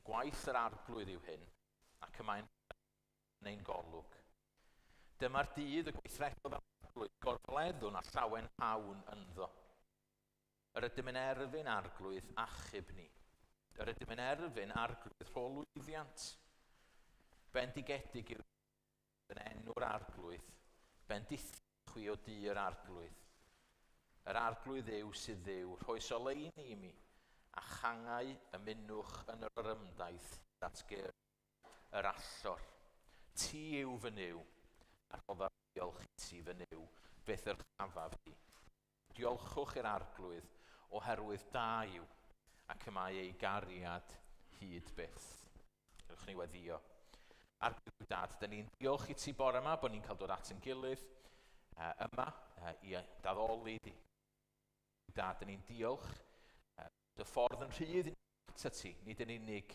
Gwaith yr arglwydd yw hyn, ac yma'n ein golwg. Dyma'r dydd y gweithredodd arglwydd, gorfleddwn a llawen hawn ynddo. Yr ydym yn erfyn arglwydd achub ni. Yr ydym yn erfyn arglwydd rholwyddiant. Bendigedig yw'r yn enw'r arglwydd, bendithchwi o dir arglwydd. Yr arglwydd yw sydd dduw, rhoi soleini i mi, a changau y minwch yn yr yrymdaeth datger yr allor. Ti yw fy niw, a rhodda diolch i ti fy niw, beth yr chafaf i. Diolchwch i'r arglwydd, oherwydd da yw, ac y mae ei gariad hyd byth. Ewch ni weddio. Arglwydd dad, da ni'n diolch i ti bore yma bod ni'n cael dod at yn gilydd yma i daddoli di. Dad, da ni'n diolch dy ffordd yn rhydd yn ata ti, nid yn unig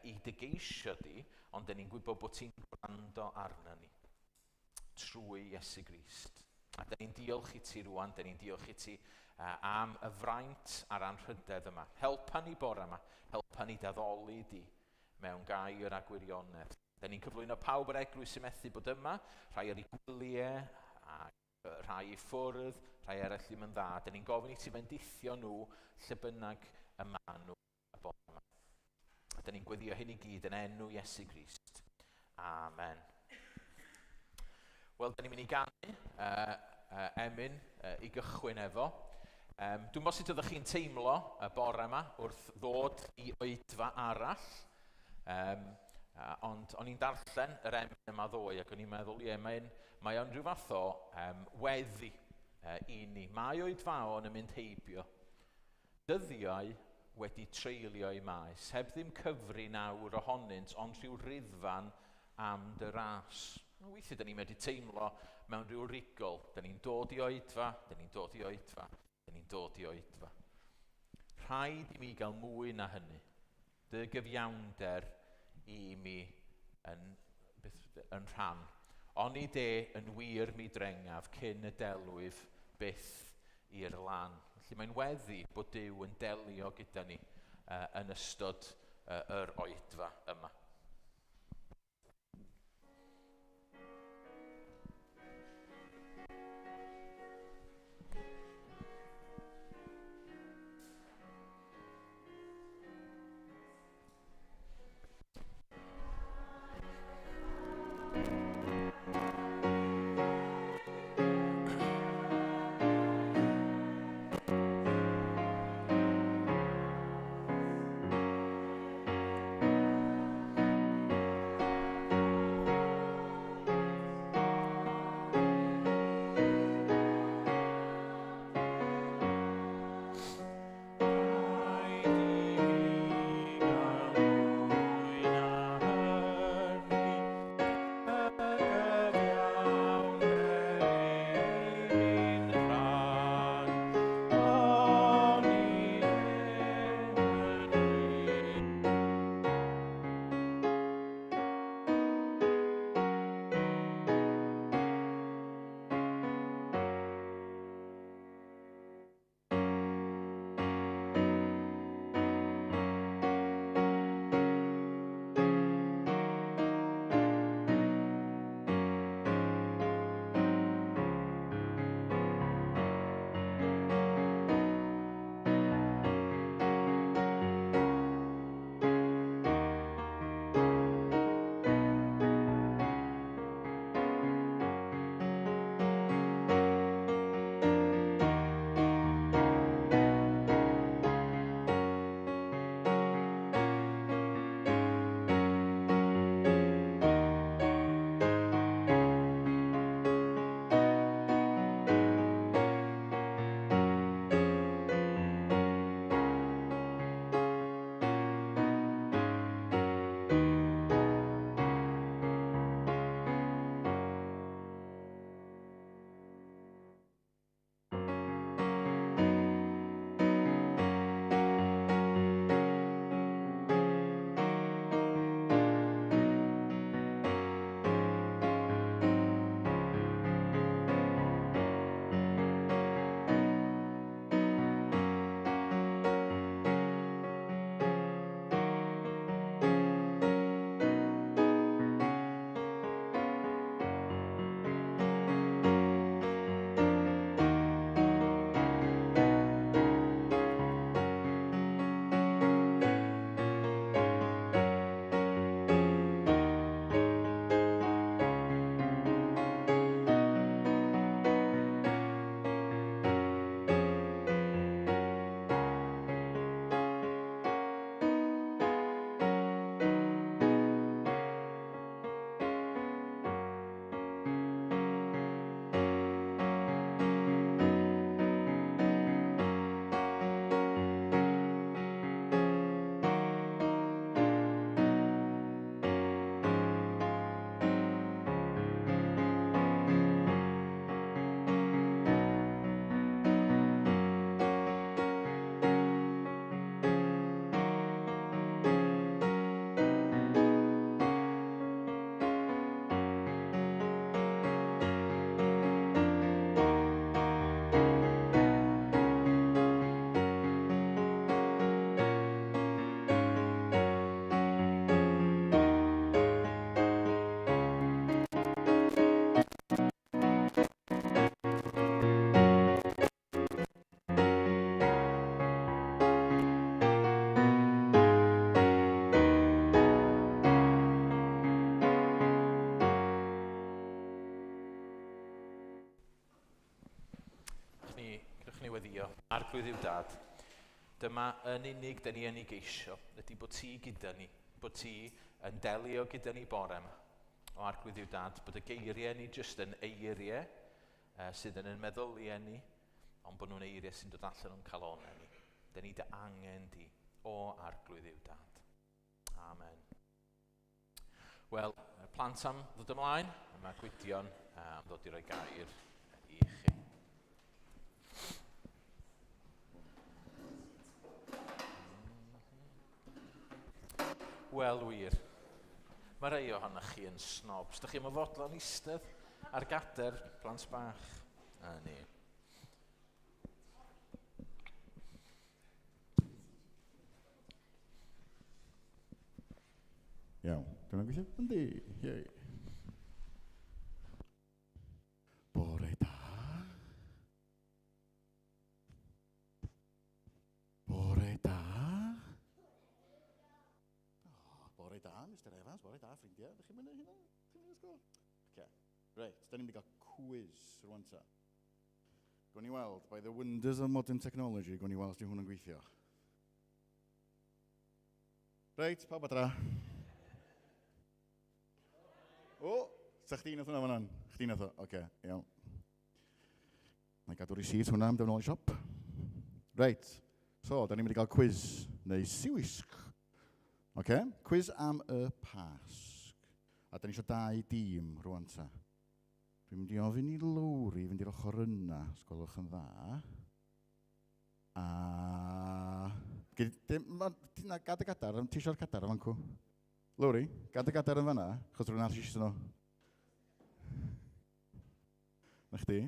i dygeisio di, ond da ni'n gwybod bod ti'n gwrando arna ni trwy Iesu Grist. A da ni'n diolch i ti rwan, da ni'n diolch i ti am y fraint a'r anrhydedd yma. Helpa ni bore yma, helpa ni daddoli di mewn gair a gwirionedd. Da ni'n cyflwyno pawb yr eglwys sy'n methu bod yma, rhai ar ei gwyliau, a rhai i ffwrdd, rhai eraill ddim yn dda. Da ni'n gofyn i ti bendithio nhw lle bynnag y maen nhw y bore yma. Da ni'n gweddio hyn i gyd yn enw Iesu Grist. Amen. Wel, da ni'n mynd i ganu emyn i gychwyn efo. Dwi'n meddwl sut ydych chi'n teimlo y bore yma wrth ddod i oedfa arall. Ond o'n i'n darllen yr emyn yma ddoe ac o'n i'n meddwl, mae o'n rhyw fath o weddi i ni. Mae oedfaon yn mynd heibio. Dyddiau wedi treulio i maes, heb ddim cyfri nawr ohonynt, ond rhyw ryddfan am dy ras. Weithiau, da ni'n medru teimlo mewn rhyw rigol. Da ni'n dod i oedfa, da ni'n dod i oedfa, da ni'n dod i oedfa. Rhaid i mi gael mwy na hynny. Dy gyfiawnder i mi yn rhan. Oni de yn wir mi drengaf cyn y delwyf byth i'r lan. Felly mae'n weddi bod Duw yn delio gyda ni yn ystod yr oedfa yma. arglwydd yw dad. Dyma yn unig da ni yn ei geisio, ydy bod ti gyda ni, bod ti yn delio gyda ni bore yma. O arglwydd yw dad, bod y geiriau ni jyst yn eiriau sydd yn ein meddyliau ni, ond bod nhw'n eiriau sy'n dod allan o'n calonau ni. Da ni dy angen di, o arglwydd yw dad. Amen. Wel, plant am ddod ymlaen, mae Gwydion am ddod i roi gair i chi. Wel, wir. Mae rhai ohonych chi yn snobs. Dych chi'n fodlon eistedd ar gader plant bach? A ni. Iawn, dyna gweithio? Yndi, iei. Bore da. Bore da. Bore da, Mr Evans, bore da, ffrindiau. Dych chi'n mynd hynna? Chi'n mynd ysgol? OK. Reit, da ni'n mynd i gael quiz rwan ta. Gwn i weld, by the wonders of modern technology, gwn i weld os di hwn yn gweithio. Reit, pawb adra. O, sa chdi nath hwnna fan'an? Chdi nath o, OK, iawn. Na i gadw receipt hwnna am defnol i siop. Reit, so, da ni'n mynd i gael quiz, neu siwisg. OK, quiz am y pasg. A da ni eisiau dau dîm rwan ta. Dwi'n mynd i ofyn i Lowri fynd i'r ochr yna, os gwelwch yn dda. A... Na, gad y gadar, ti eisiau'r gadar yn fancw? Lowri, gad y gadar yn fan'na, chos rwy'n arall eisiau nhw. Na chdi.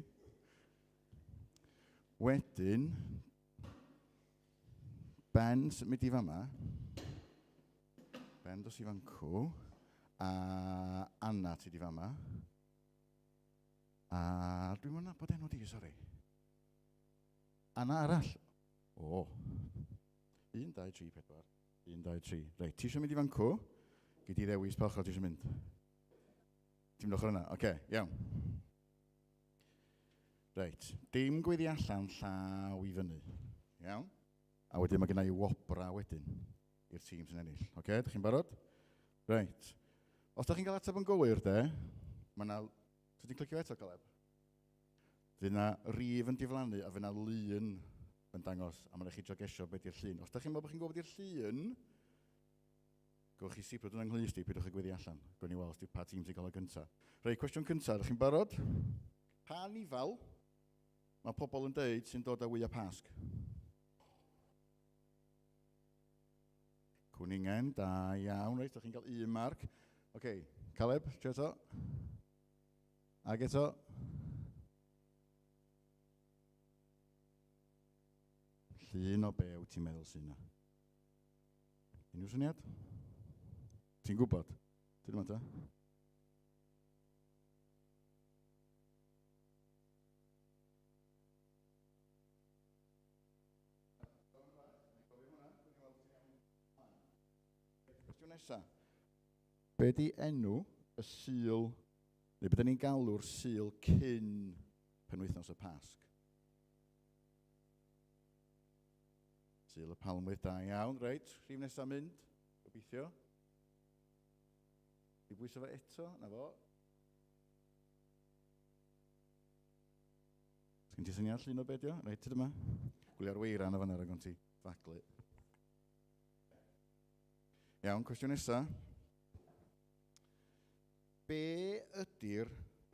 Wedyn, Ben symud i fama. Ben dos i fancw. A Anna ti di fama. A dwi'n mynd nabod enw di, sori. Anna arall. O. 1, 2, 3, 4. 1, 2, 3. Reit, ti eisiau mynd i fancw? Gyd i ddewis pa ochr ti eisiau mynd? Ti'n mynd ochr yna? OK, iawn. Reit, dim gweddi allan llaw i fyny. Iawn? A wedyn mae gennau i wobra wedyn i'r tîm sy'n ennill. OK, ydych chi'n barod? Reit. Os da chi'n cael ateb yn gywir, mae yna... Ti'n clicio eto, Caleb? Fydd yna rif yn diflannu a fydd yna lun yn dangos a mae'n eich i jogesio beth i'r llun. Os da chi'n meddwl bod chi'n gwybod i'r llun, gwrwch chi sibrwyd yn ynglys di, pidwch y gweddi allan. Gwyn i weld pa tîm sy'n cael y gyntaf. Rei, cwestiwn cyntaf, ydych chi'n barod? Pa nifal mae pobl yn deud sy'n dod â wyau pasg? Cwningen, da iawn, reit, ydych chi'n cael 1 marc. OK, Caleb, ti eto? Ag eto? Llun o be wyt ti'n meddwl sy'n yna? Unrhyw syniad? Ti'n gwybod? Ti'n mynd ta? Cwestiwn nesaf. Be di enw y sul, neu beth ni'n galw'r sul cyn penwythnos y Pasg? Sul y Palmwydd, da iawn, reit, rhif nesaf mynd, gobeithio. I bwyso fo eto, na fo. Sgyn ti syniad llun o bedio? Reit, dyma. Gwylio'r weiran o fan'na rhag o'n ti faglu. Iawn, cwestiwn nesaf. Be ydy'r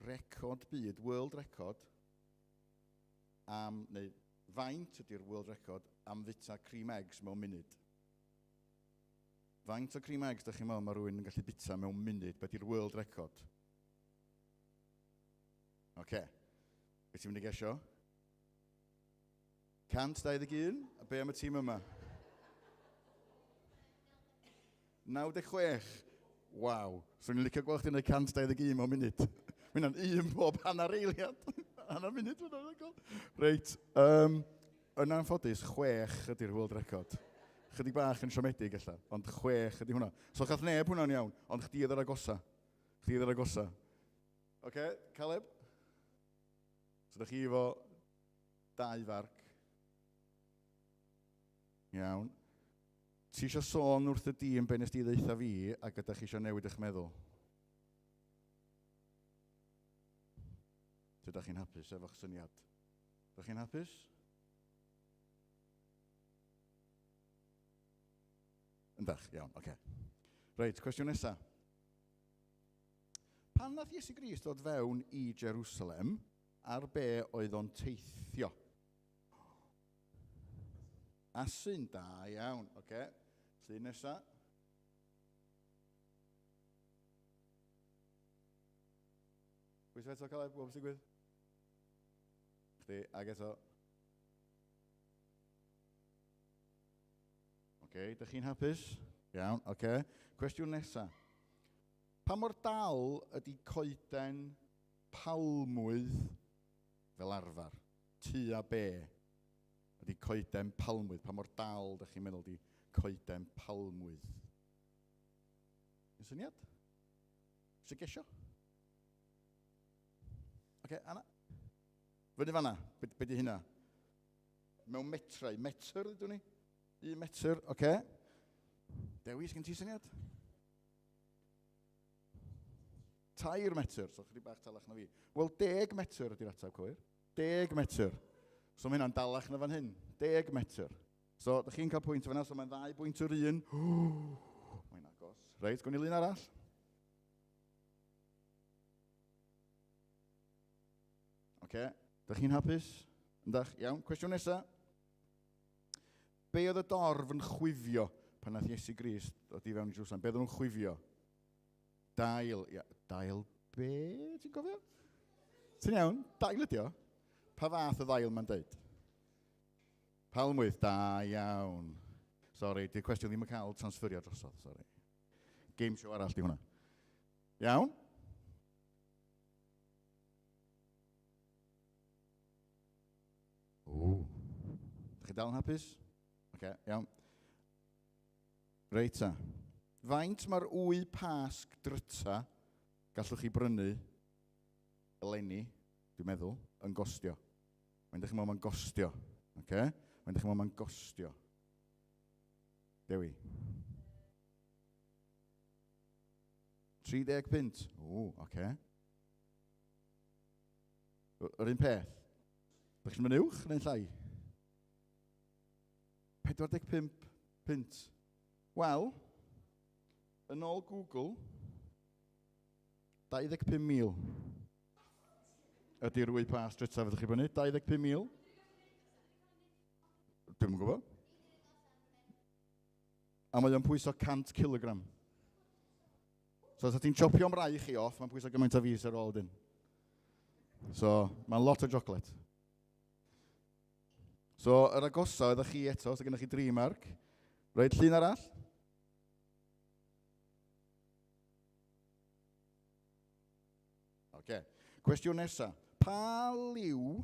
record byd, world record, neu faint ydy'r world record am fita cream eggs mewn munud? Faint o cream eggs, da chi'n meddwl, mae rhywun yn gallu bita mewn munud, beth yw'r world record? OK. Beth ti'n mynd i gesio? 121, a be am y tîm yma? 96. Waw. So ni'n licio gweld chdi'n gwneud 121 mewn munud. Mae hynna'n un pob hanner eiliad. Hanner munud, hwnna'n record. Reit. Yna'n ffodus, 6 ydy'r world record. Chydig bach yn siomedig ella, ond 6 ydy hwnna. So chath neb hwnna'n iawn, ond chdi ydy'r agosa. Chdi ydy'r agosa. OK, Caleb? So da chi efo 2 farc. Iawn. Ti eisiau sôn wrth y dîm be nes di ddeitha fi ac ydych chi eisiau newid eich meddwl? Ydych chi'n hapus efo'ch syniad? Ydych chi'n hapus? Yndych, iawn, oce. Reit, cwestiwn nesa. Pan nath Iesu Grist dod fewn i Jerusalem, ar be oedd o'n teithio? Asyn, da iawn, oce. Llun nesa. Pwys eto, Caleb, gwybod sy'n gwydd? Chdi, ag eto. Oce, dych chi'n hapus? Iawn, oce. Cwestiwn nesa. Pa mor dal ydy coeden palmwydd fel arfer? Tua be ydy coeden palmwydd? Pa mor dal ydych chi'n meddwl ydy coeden palmwydd? Yn syniad? Sy'n gesio? Oce, Anna? Fyny fanna, be di hynna? Mewn metrau, metr ydw ni? 1 metr, oce. Dewis, gen ti syniad? 2 metr, so chydig bach talach na fi. Wel, 10 metr ydy'r ateb cywir. 10 metr. So mae hynna'n dalach na fan hyn. 10 metr. So, ydych chi'n cael pwynt fanna, so mae'n 2 pwynt yr un. Mae'n agos. Reit, gwn i lun arall. Oce, ydych chi'n hapus? Yndych, iawn. Cwestiwn nesa. Be oedd y dorf yn chwifio pan nath Iesu Grist dod i fewn i Jerusalem? Be oedd nhw'n chwifio? Dail, ia, dail be, ti'n gofio? Ti'n iawn, dail ydi o. Pa fath o ddail mae'n deud? Palmwydd, da iawn. Sori, di'r cwestiwn ddim yn cael transferio drosodd, sori. Game show arall di hwnna. Iawn? Dych chi dal yn hapus? Oce, iawn. Reit ta. Faint mae'r wy pasg dryta gallwch chi brynu eleni, dwi'n meddwl, yn gostio. Mae'n dych chi'n meddwl mae'n gostio. Okay? Mae'n dych chi'n meddwl mae'n gostio. Dewi. 30 pint. Oce. Yr un peth. Dych chi'n mynd uwch neu'n llai? 45 pint. Wel, yn ôl Google, 25,000 ydy'r wy pas dryta fyddwch chi brynu. 25,000. Dwi'n yn gwybod. A mae o'n pwyso 100 kilogram. So, os ti'n chopio'n rai chi off, mae'n pwyso gymaint o fus ar ôl dyn. So, mae'n lot o chocolate. So, yr agosa ydych chi eto, os ydych chi 3 marc. Reit, llun arall. Oce. Cwestiwn nesa. Pa liw...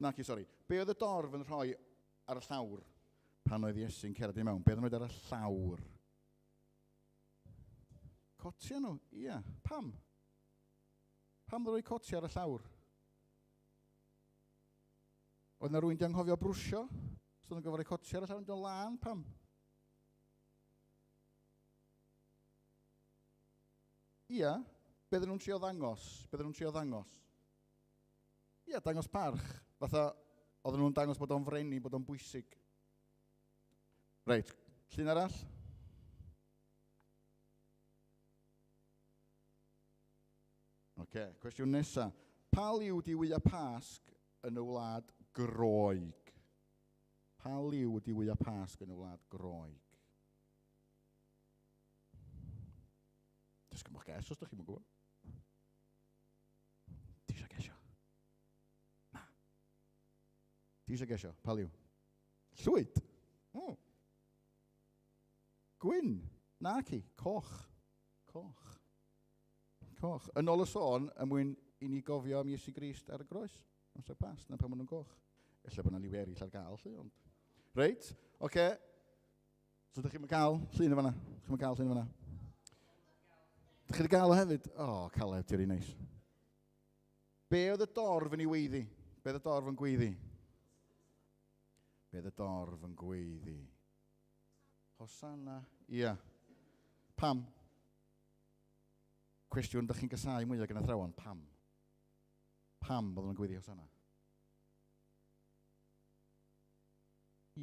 Naci, sori. Be oedd y dorf yn rhoi ar y llawr pan oedd Iesu'n cerdded i mewn? Be oedd yn rhoi ar y llawr? Cotia nhw? Ia. Pam? Pam ddod rhoi cotia ar y llawr? Oedd na rwy'n di anghofio brwsio? So oedd yn gyfer ei cotia ar y llawr yn dod lan? Pam? Ia. Be ddyn nhw'n trio ddangos? Be ddyn nhw'n trio ddangos? Ia, dangos parch. Fatha, oedden nhw'n dangos bod o'n freni, bod o'n bwysig. Reit, llun arall? Oce, cwestiwn nesa. Pa liw di wya pasg yn y wlad Groeg? Pa liw di wya pasg yn y wlad Groeg? Just gymwch ges, os ydych chi'n gwybod. Ti eisiau gesio? Na. Ti eisiau gesio? Pa liw? Llwyd? Gwyn? Naci? Coch? Coch? Coch. Yn ôl y sôn, mwyn i ni gofio am Iesu Grist ar y groes. Amser pas, na pan maen nhw'n coch. Ella bod yna liw eraill ar gael, lle, ond... Reit, oce. So, ydych chi'n cael llun o fanna? Ydych chi'n cael llun o fanna? Ydych chi wedi gael o hefyd? Caleb, ti'n rhi neis. Be oedd y dorf yn ei weiddi? Be oedd y dorf yn gweiddi? Bydd y dorf yn gweiddi. Hosanna. Ia. Pam? Cwestiwn, ydych chi'n gasau mwyaf gan athrawon? Pam? Pam bod nhw'n gweiddi Hosanna?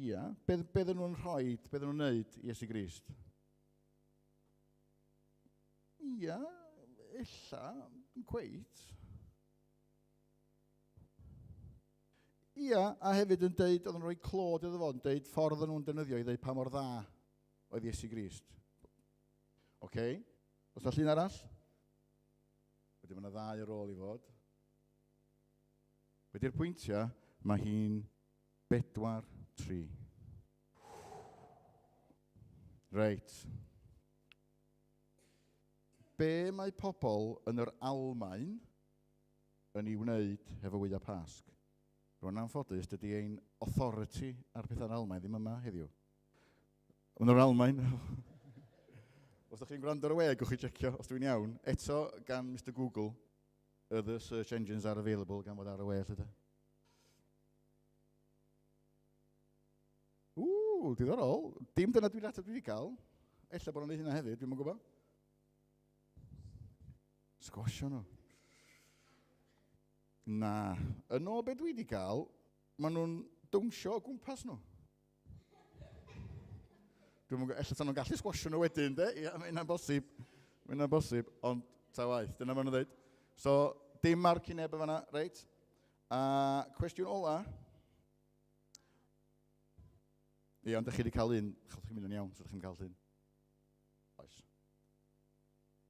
Ia. Beth nhw'n rhoi, beth nhw'n neud i Iesu Grist? Ia, illa, yn gweud. Ia, a hefyd yn deud, oedd yn rhoi clod iddo fo, yn deud ffordd nhw'n defnyddio i ddeud pa mor dda oedd Iesu Grist. Oce? Os da llun arall? Wedyn mae yna ddau ar ôl i fod. Wedi'r pwyntiau, mae hi'n 4-3. Reit. Be mae pobl yn yr Almaen yn ei wneud hefo Wyau Pasg? Rwy'n anffodus, dydy ein authority ar pethau'n Almaen ddim yma heddiw. Yn yr Almaen. Os ydych chi'n gwrando ar y we, gwch chi checio, os dwi'n iawn. Eto, gan Mr Google, other search engines are available gan fod ar y we, lle. Diddorol. Dim dyna dwi'n ateb dwi wedi cael. Ella bod nhw'n neud hynna hefyd, dwi'n mwyn gwybod. Sgwasio nhw. Na. Yn o beth dwi wedi cael, maen nhw'n dwnsio o gwmpas nhw. Dwi'n mwyn gwybod, ella nhw'n gallu sgwasio nhw wedyn, de? Ia, mae hynna'n bosib. Mae hynna'n bosib, ond ta waith, dyna maen nhw'n dweud. So, dim marc i neb efo yna, reit? A cwestiwn ola. Ie, ond ydych chi wedi cael un. Chaldwch chi'n mynd yn iawn, so ydych chi'n cael un. Oes.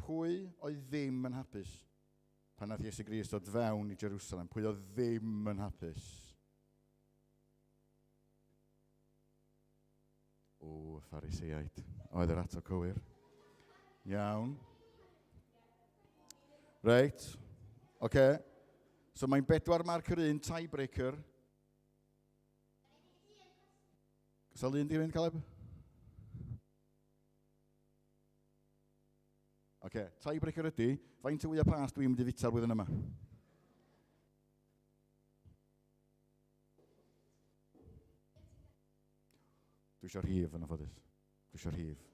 Pwy oedd ddim yn hapus pan nath Iesu Grist dod fewn i Jerusalem? Pwy oedd ddim yn hapus? O, Phariseiaid. Oedd yr ato cywir. Iawn. Reit. Oce. So mae'n 4 marc yr 1, tiebreaker. Sa lun di fynd, Caleb? Oce, tiebreaker ydy, faint o Wyau Pasg dwi'n mynd i fita'r blwyddyn yma? Dwi eisiau rhif yn anffodus. Dwi eisiau rhif.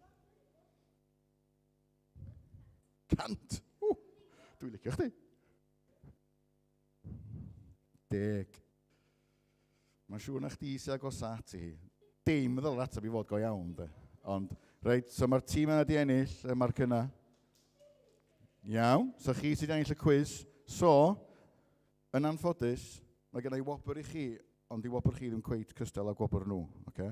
100! Dwi'n licio chdi. 10. Mae'n siŵr na chdi sy'n agosat i hi. Dim ddylai ateb i fod go iawn, de. Ond, reit, so mae'r tîm yna di ennill, y marc yna. Iawn, so chi sydd wedi ennill y quiz. So, yn anffodus, mae gen i wobr i chi, ond i wobr chi ddim cweit cystal â gwobr nhw, oce?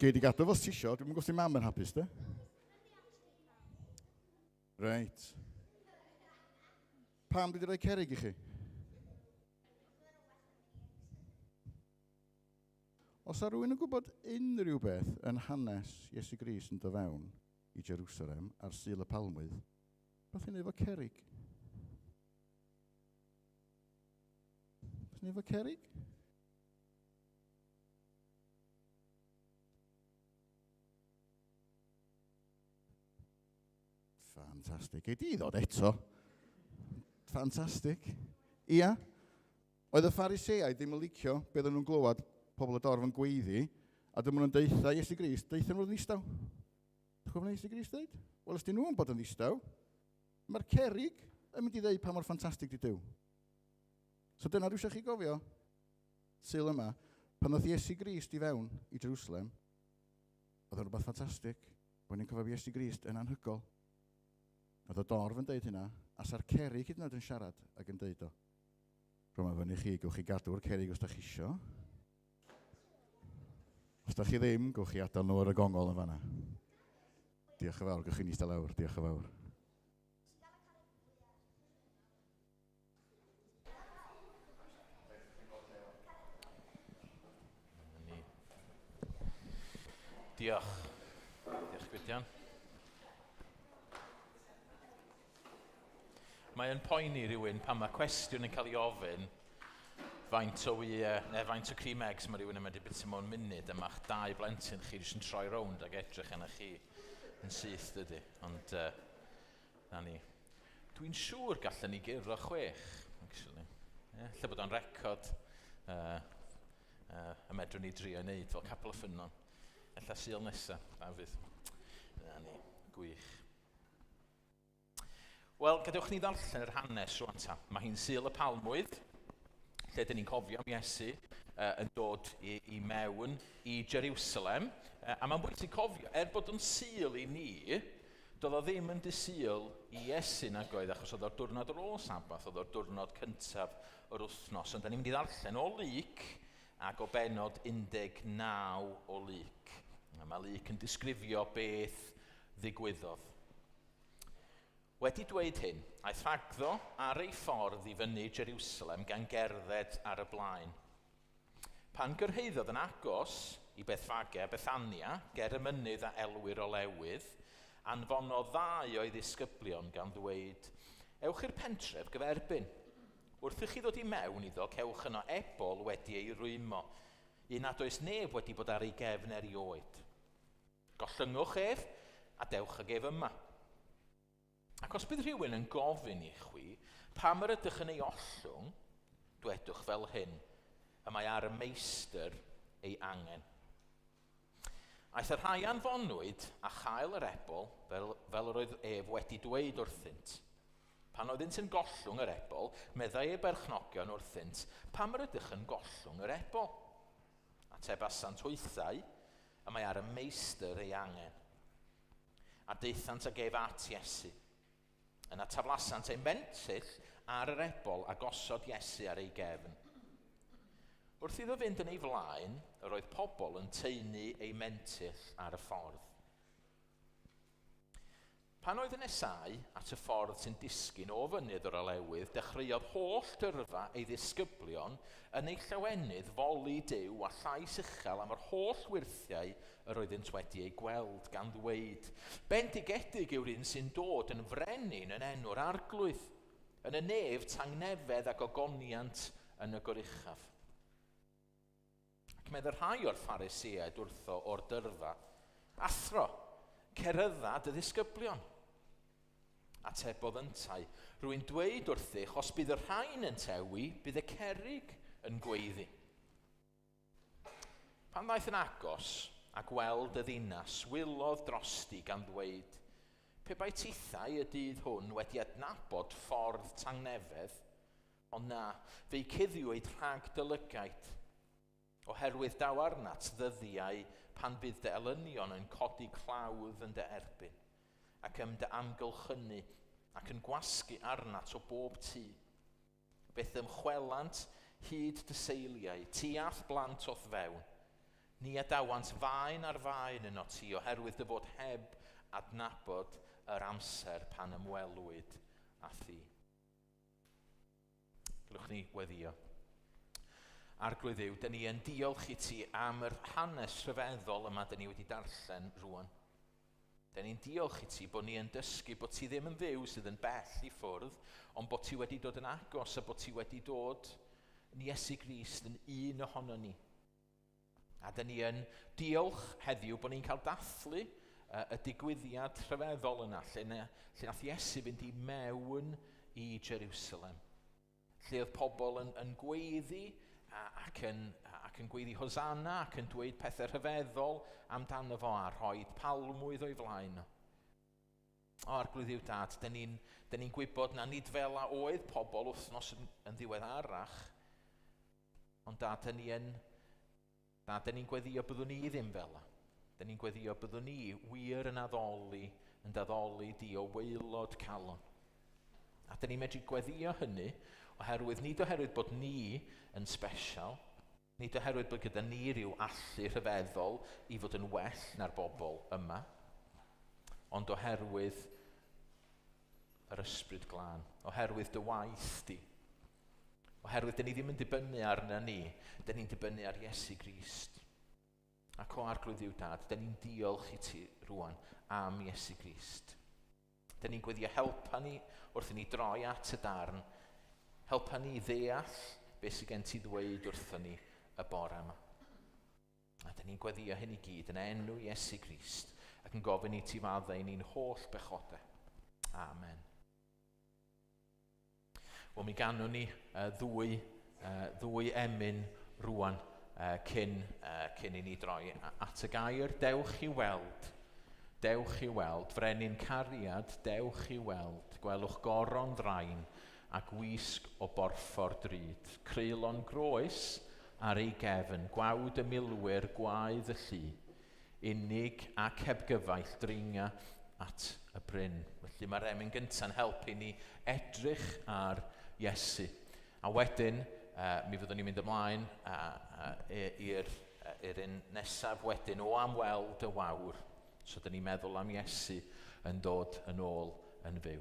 Gei di gadw fos ti isio, dwi'n gwybod os mam yn hapus, de? Reit. Pam dwi wedi rhoi cerig i chi? Os ar rwy'n yn gwybod unrhyw beth yn hanes Iesu Grist yn dod fewn i Jerusalem ar Sul y Palmwydd, beth i'n ei efo cerig? Beth i'n ei efo cerig? Ffantastig. Gei di ddod eto. Ffantastig. Ia. Oedd y Phariseaid ddim yn licio beth nhw'n glywed pobl y dorf yn gweiddi, a dyma nhw'n deitha Iesu Grist, deitha nhw'n ddistaw. Dwi'n gwybod Iesu Grist dweud? Wel, os di nhw'n bod yn ddistaw, mae'r cerig yn mynd i ddeud pa mor ffantastig di Duw. So dyna rwy'n eisiau chi gofio, Sul yma, pan oedd Iesu Grist i fewn i Jerusalem, oedd o'n rhywbeth ffantastig, bod ni'n cofio Iesu Grist yn anhygol. Oedd y dorf yn deud hynna, a sa'r cerig hyd yn oed yn siarad ac yn deud o. Rwy'n meddwl fyny chi, gewch chi gadw'r cerig os da chi isio. Os da chi ddim, gewch chi adael nhw ar y gongol yn fanna. Diolch yn fawr, gewch chi'n eistedd lawr, diolch yn fawr. Diolch. Diolch Gwydion. Mae'n poeni rhywun pan mae cwestiwn yn cael ei ofyn faint o neu faint o cream eggs mae rhywun yn mynd i bita mewn munud a ma'ch dau blentyn chi jyst yn troi rownd ac edrych yna chi yn syth dydy. Ond na ni. Dwi'n siŵr gallen ni gyrro 6, actually. Lle bod o'n record y medrwn ni drio wneud fel capel y ffynnon. Ella Sul nesa, a fydd. Na ni, gwych. Wel, gadewch ni ddarllen yr hanes rwan ta. Mae hi'n Sul y Palmwydd, lle dyn ni'n cofio am Iesu yn dod i mewn i Jerusalem. A mae'n bwysig cofio, bod yn Sul i ni, doedd o ddim yn dysul i Iesu nag oedd, achos oedd o'r diwrnod ar ôl Sabath, oedd o'r diwrnod cyntaf o'r wythnos. Ond da ni'n mynd i ddarllen o Luc ac o benod 19 o Luc. Mae Luc yn disgrifio beth ddigwyddodd. Wedi dweud hyn, aeth rhagddo ar ei ffordd i fyny Jerusalem gan gerdded ar y blaen. Pan gyrhaeddodd yn agos i Bethfage a Bethania, ger y mynydd a elwyr o lewydd, anfonodd 2 o'i ddisgyblion gan ddweud, ewch i'r pentref gyferbyn. Wrth i chi ddod i mewn iddo, cewch yno ebol wedi ei rwymo, un nad oes neb wedi bod ar ei gefn erioed. Gollyngwch ef a dewch ag ef yma. Ac os bydd rhywun yn gofyn i chwi, pam yr ydych yn ei ollwng, dwedwch fel hyn, y mae ar y meistr ei angen. Aeth y rhai anfonwyd a chael yr ebol fel yr oedd ef wedi dweud wrthynt. Pan oeddynt yn gollwng yr ebol, meddai ei berchnogion wrthynt, pam yr ydych yn gollwng yr ebol? Atebasant wythau, y mae ar y meistr ei angen. A deithant ag ef at Iesu. Yna taflasant ei mentyll ar yr ebol a gosod Iesu ar ei gefn. Wrth iddo fynd yn ei flaen, yr oedd pobl yn teunu ei mentyll ar y ffordd. Pan oedd yn nesau at y ffordd sy'n disgyn o fynydd o'r olewydd, dechreuodd holl dyrfa ei ddisgyblion yn ei llawenydd foli Duw a llais uchel am yr holl wirthiau yr oeddent wedi ei gweld gan ddweud. Bendigedig yw'r un sy'n dod yn frenin yn enw'r arglwydd, yn y nef tangnefedd ac ogoniant yn y goruchaf. Ac medde rhai o'r Phariseaid wrtho o'r dyrfa, athro, ceryddad y ddisgyblion. Atebodd yntai, rwy'n dweud wrthych, os bydd y rhain yn tewi, bydd y cerig yn gweiddi. Pan ddaeth yn agos a gweld y ddinas, wylodd drosti gan ddweud, pe bai tithau y dydd hwn wedi adnabod ffordd tangnefedd, ond na, fe'i cuddiwyd rhag dylygaid, oherwydd daw arnat ddyddiau pan bydd dy elynion yn codi clawdd yn dy erbyn, ac ym dy amgylchynu, ac yn gwasgu arnat o bob tŷ. Beth ymchwelant hyd dy seiliau, tuath blant o'th fewn, ni adawant faen ar faen yn o ti, oherwydd dy fod heb adnabod yr amser pan ymwelwyd â thi. Glywch ni weddio. Arglwydd yw, dyn ni yn diolch i ti am yr hanes rhyfeddol yma dyn ni wedi darllen rwan. Dyn ni'n diolch i ti bod ni yn dysgu bod ti ddim yn dduw sydd yn bell i ffwrdd, ond bod ti wedi dod yn agos a bod ti wedi dod yn Iesu Grist yn un ohono ni. A dyn ni yn diolch heddiw bod ni'n cael dathlu y digwyddiad rhyfeddol yna, lle nath Iesu fynd i mewn i Jerusalem. Lle oedd pobl yn gweiddi ac yn gweiddi Hosanna ac yn dweud pethau rhyfeddol amdano fo a rhoi palmwydd o'i flaen. O, Arglwydd yw Dad, dyn ni'n gwybod na nid fel a oedd pobl wythnos yn ddiweddarach, ond Dad, dyn ni'n gweddio byddwn ni ddim fel a. Dyn ni'n gweddio byddwn ni wir yn daddoli di o waelod calon. A dyn ni'n medru gweddio hynny nid oherwydd bod ni yn special, nid oherwydd bod gyda ni ryw allu rhyfeddol i fod yn well na'r bobl yma, ond oherwydd yr ysbryd glân, oherwydd dy waith di. Oherwydd dyn ni ddim yn dibynnu arna ni, dyn ni'n dibynnu ar Iesu Grist. Ac o Arglwydd yw Dad, dyn ni'n diolch i ti rwan am Iesu Grist. Dyn ni'n gweddio helpa ni wrth i ni droi at y darn, helpa ni ddeall beth sydd gen ti ddweud wrthon ni y bore yma. A dyn ni'n gweddio hyn i gyd yn enw Iesu Grist ac yn gofyn i ti faddau ni'n holl bechodau. Amen. Wel, mi ganwn ni ddwy emyn rwan cyn i ni droi at y gair. Dewch i weld. Dewch i weld. Frenin cariad, dewch i weld. Gwelwch goron ddrain a gwisg o borffor drud. Creulon groes ar ei gefn, gwawd y milwyr gwaedd y llu. Unig ac heb gyfaill dringa at y bryn. Felly mae'r emyn gynta'n helpu ni edrych ar Iesu. A wedyn, mi fyddwn ni'n mynd ymlaen i'r un nesaf wedyn o am weld y wawr. So dyn ni'n meddwl am Iesu yn dod yn ôl yn fyw.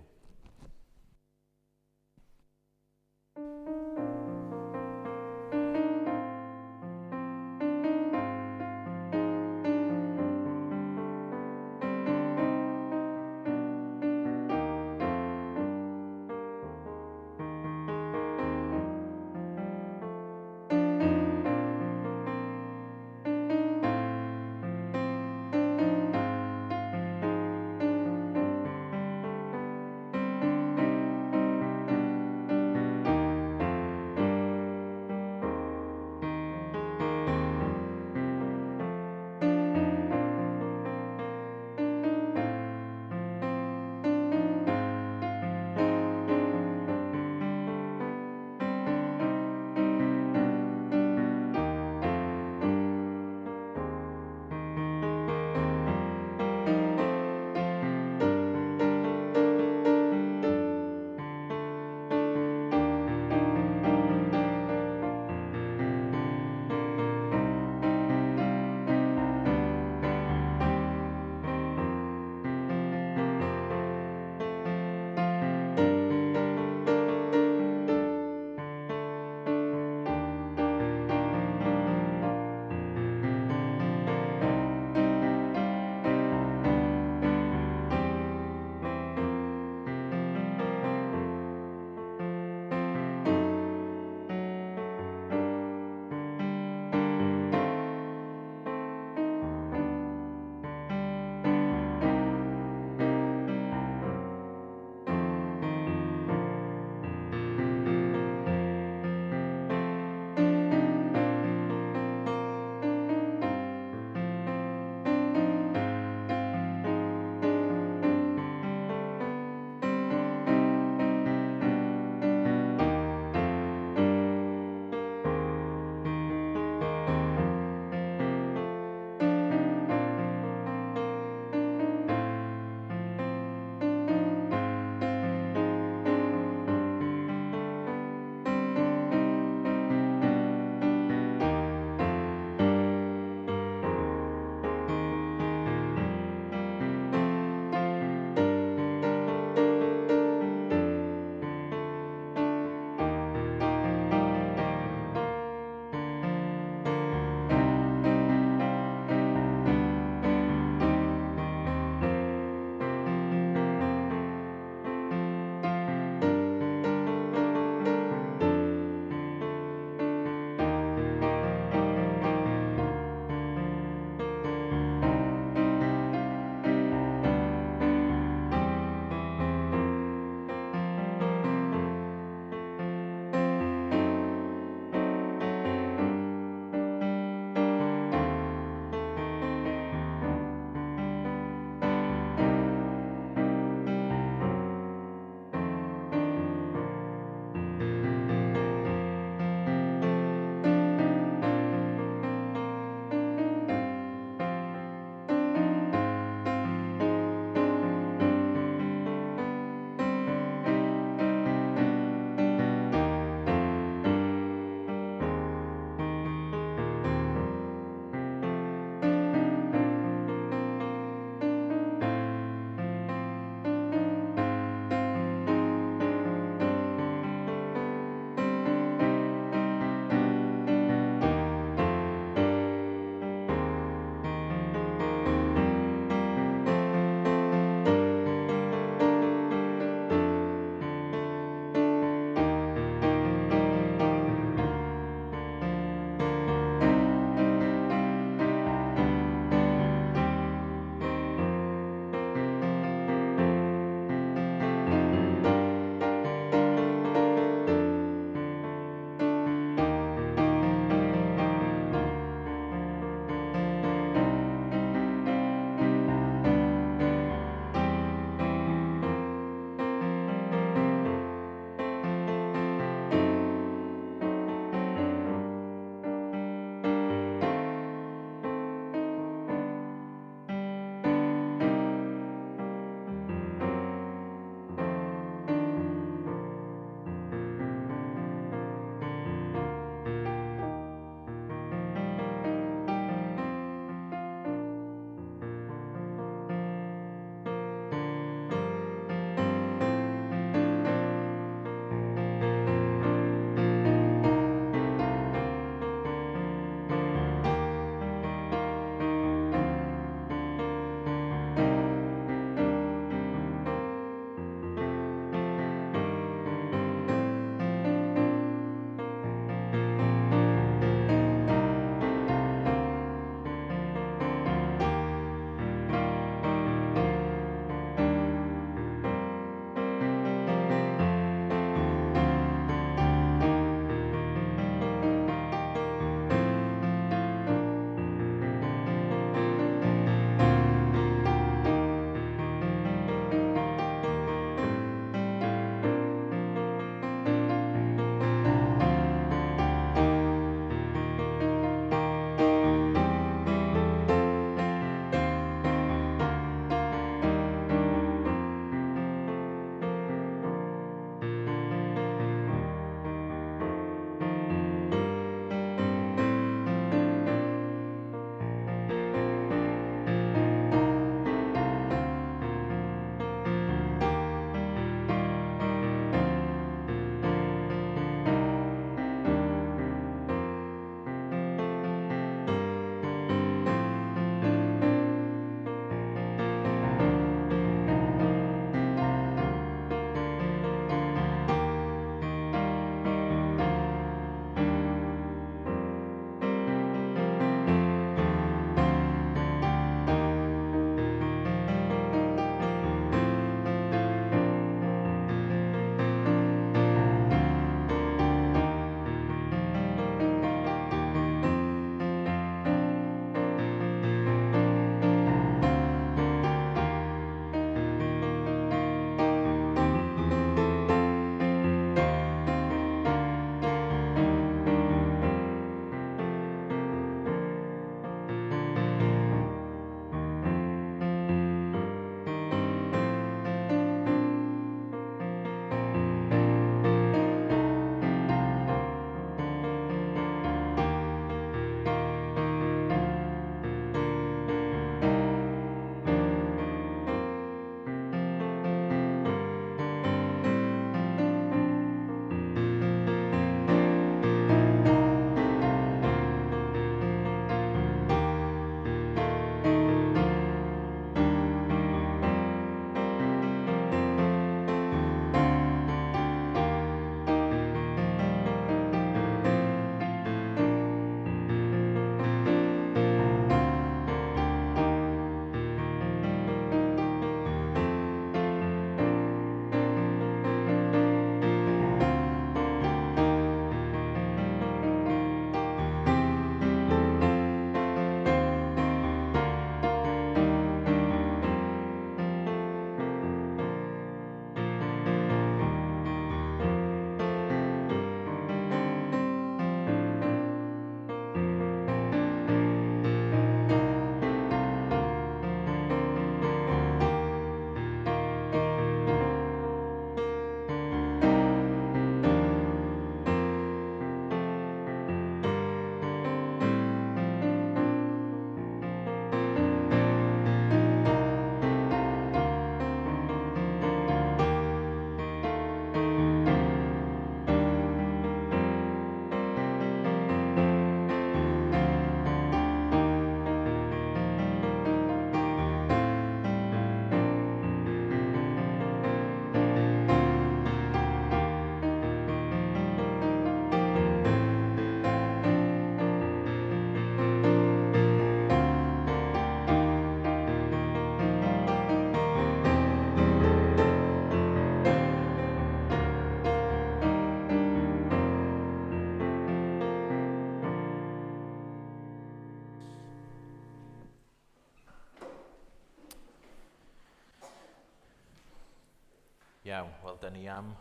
Iawn, wel, da ni am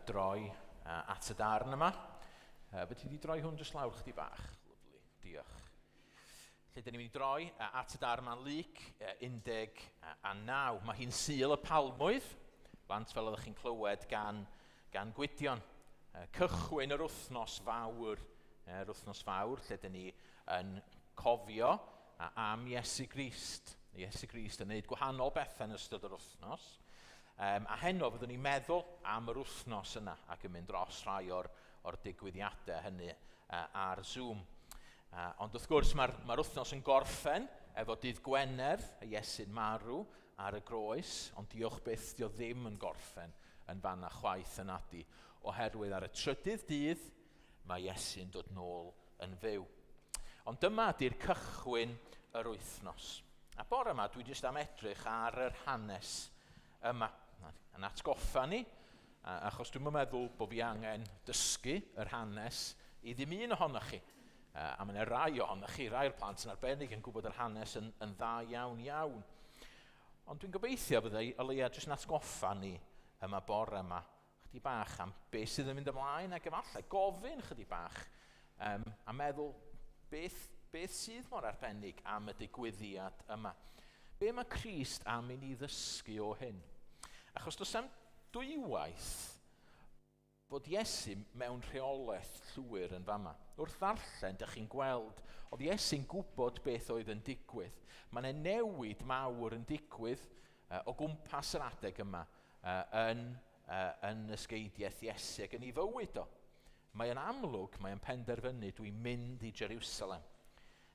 droi at y darn yma. Beth i wedi droi hwn jyst lawr chdi bach? Lyflu, diolch. Lle da ni'n mynd i droi at y darn yma'n Luc 19. Mae hi'n Sul y Palmwydd, blant fel ydych chi'n clywed gan Gwydion. Cychwyn yr wythnos fawr, lle da ni yn cofio am Iesu Grist. Iesu Grist yn gwneud gwahanol bethau yn ystod yr wythnos. A heno fyddwn ni'n meddwl am yr wythnos yna ac yn mynd dros rhai o'r digwyddiadau hynny ar Zoom. Ond wrth gwrs mae'r wythnos yn gorffen efo dydd Gwener, y Iesu'n marw ar y groes, ond diolch byth dio ddim yn gorffen yn fanna chwaith yn adi, oherwydd ar y trydydd dydd mae Iesu'n dod nôl yn fyw. Ond dyma ydy'r cychwyn yr wythnos. A bore yma dwi jyst am edrych ar yr hanes yma. Yn atgoffa ni, achos dwi'n meddwl bod fi angen dysgu yr hanes i ddim un ohonych chi. A mae yna rai ohonych chi, rai'r plant yn arbennig yn gwybod yr hanes yn dda iawn. Ond dwi'n gobeithio byddai o leia jyst yn atgoffa ni yma bore yma chydig bach am beth sydd yn mynd ymlaen ac efallai gofyn chydig bach a meddwl beth sydd mor arbennig am y digwyddiad yma. Be mae Crist am i ni ddysgu o hyn? Achos does am dwywaith bod Iesu mewn rheolaeth llwyr yn fama. Wrth ddarllen, dych chi'n gweld, oedd Iesu'n gwybod beth oedd yn digwydd. Mae yna newid mawr yn digwydd o gwmpas yr adeg yma yn ysgeidiaeth Iesu ac yn ei fywyd o. Mae'n amlwg, mae'n penderfynu dwi'n mynd i Jerusalem.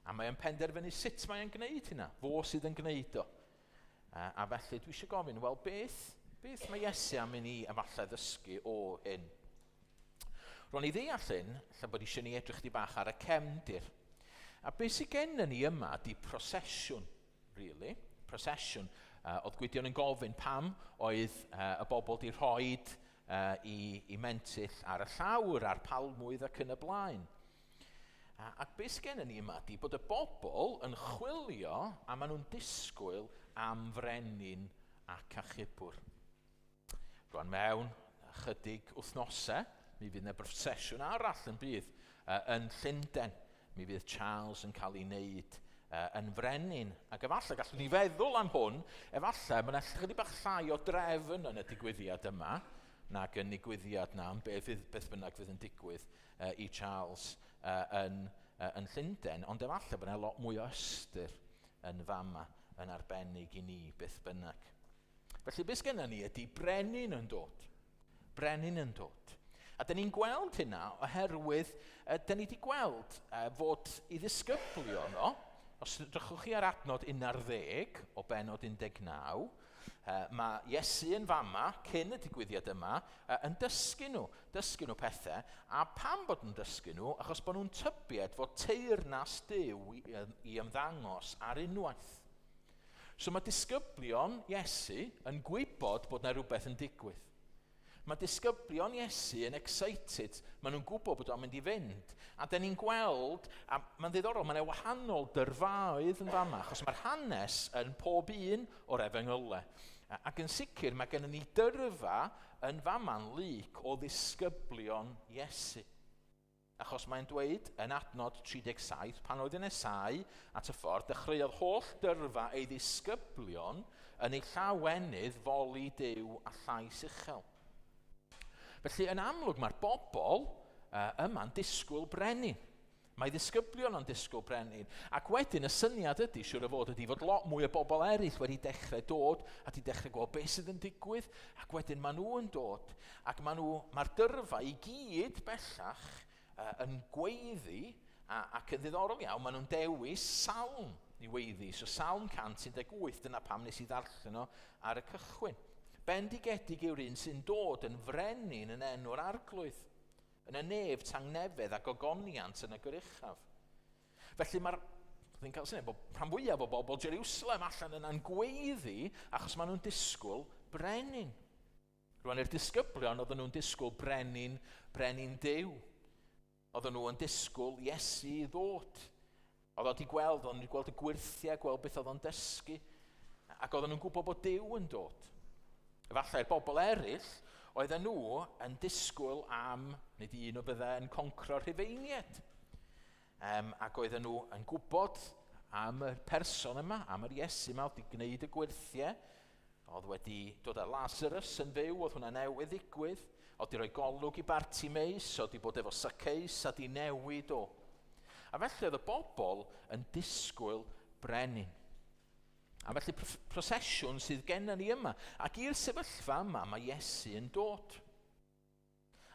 A mae'n penderfynu sut mae'n gwneud hynna, fo sydd yn gwneud o. A felly dwi eisiau gofyn, wel beth mae Iesu am i ni efallai ddysgu o hyn? Rwy'n i ddeall hyn, lle bod eisiau ni edrych di bach ar y cefndir. A beth sydd gen ni yma di prosesiwn, really. Prosesiwn. Oedd Gwydion yn gofyn pam oedd y bobl di rhoed i mentyll ar y llawr, a'r palmwydd ac yn y blaen. Ac beth sydd gen ni yma di bod y bobl yn chwilio a maen nhw'n disgwyl am frenin ac achubwr. Rwan mewn chydig wythnosau, mi fydd yna prosesiwn arall yn bydd yn Llundain. Mi fydd Charles yn cael ei wneud yn frenin. Ac efallai gallwn ni feddwl am hwn, efallai mae yna chydig bach llai o drefn yn y digwyddiad yma, nag yn digwyddiad na, beth bynnag fydd yn digwydd i Charles yn Llundain, ond efallai bod yna lot mwy o ystyr yn fama yn arbennig i ni beth bynnag. Felly beth gennym ni ydy brenin yn dod. Brenin yn dod. A dyn ni'n gweld hynna oherwydd, dyn ni wedi gweld fod i ddisgyblion o, os ydych chi ar adnod 11 o benod 19, mae Iesu yn fama, cyn y digwyddiad yma, yn dysgu nhw pethau, a pam bod nhw'n dysgu nhw, achos bod nhw'n tybied fod teyrnas Duw i ymddangos ar unwaith. So mae disgyblion Iesu yn gwybod bod yna rhywbeth yn digwydd. Mae disgyblion Iesu yn excited, maen nhw'n gwybod bod o'n mynd i fynd. A dyn ni'n gweld, a mae'n ddiddorol, mae'n wahanol dyrfaoedd yn fama, achos mae'r hanes yn pob un o'r Efengylau. Ac yn sicr mae gennym ni dyrfa yn fama'n Luc o ddisgyblion Iesu. Achos mae'n dweud yn adnod 37, pan oedd yn esau at y ffordd, dechreuodd holl dyrfa ei ddisgyblion yn ei llawenydd foli Duw a llais uchel. Felly yn amlwg mae'r bobl yma'n disgwyl brenin. Mae ddisgyblion yn disgwyl brenin. Ac wedyn y syniad ydy, siŵr o fod, ydy fod lot mwy o bobl eraill wedi dechrau dod a wedi dechrau gweld beth sydd yn digwydd, ac wedyn maen nhw yn dod. Ac mae'r dyrfa i gyd bellach yn gweiddi ac yn ddiddorol iawn, maen nhw'n dewis salm i weiddi. So salm 118, dyna pam nes i ddarllen o ar y cychwyn. Bendigedig yw'r un sy'n dod yn frenin yn enw'r arglwydd, yn y nef tangnefedd a gogoniant yn y goruchaf. Felly dwi'n cael syniad bod rhan fwyaf o bobl Jerusalem allan yna'n gweiddi achos maen nhw'n disgwyl brenin. Rwan i'r disgyblion oedden nhw'n disgwyl brenin Duw. Oedden nhw'n disgwyl Iesu i ddod. Oedden nhw'n gweld y gwirthiau, gweld beth oedd o'n dysgu. Ac oedden nhw'n gwybod bod Duw yn dod. Efallai'r bobl eraill, oedden nhw yn disgwyl am, nid un o bydde yn concro Rhufeiniaid. Ac oedden nhw yn gwybod am y person yma, am yr Iesu yma, oedd wedi gwneud y gwirthiau, oedd wedi dod â Lazarus yn fyw, oedd hwnna newydd ddigwydd, oedd wedi rhoi golwg i Bartimeus, oedd wedi bod efo Syceus a di newid o. A felly oedd y bobl yn disgwyl brenin. A felly prosesiwn sydd gennym ni yma, ac i'r sefyllfa yma mae Iesu yn dod.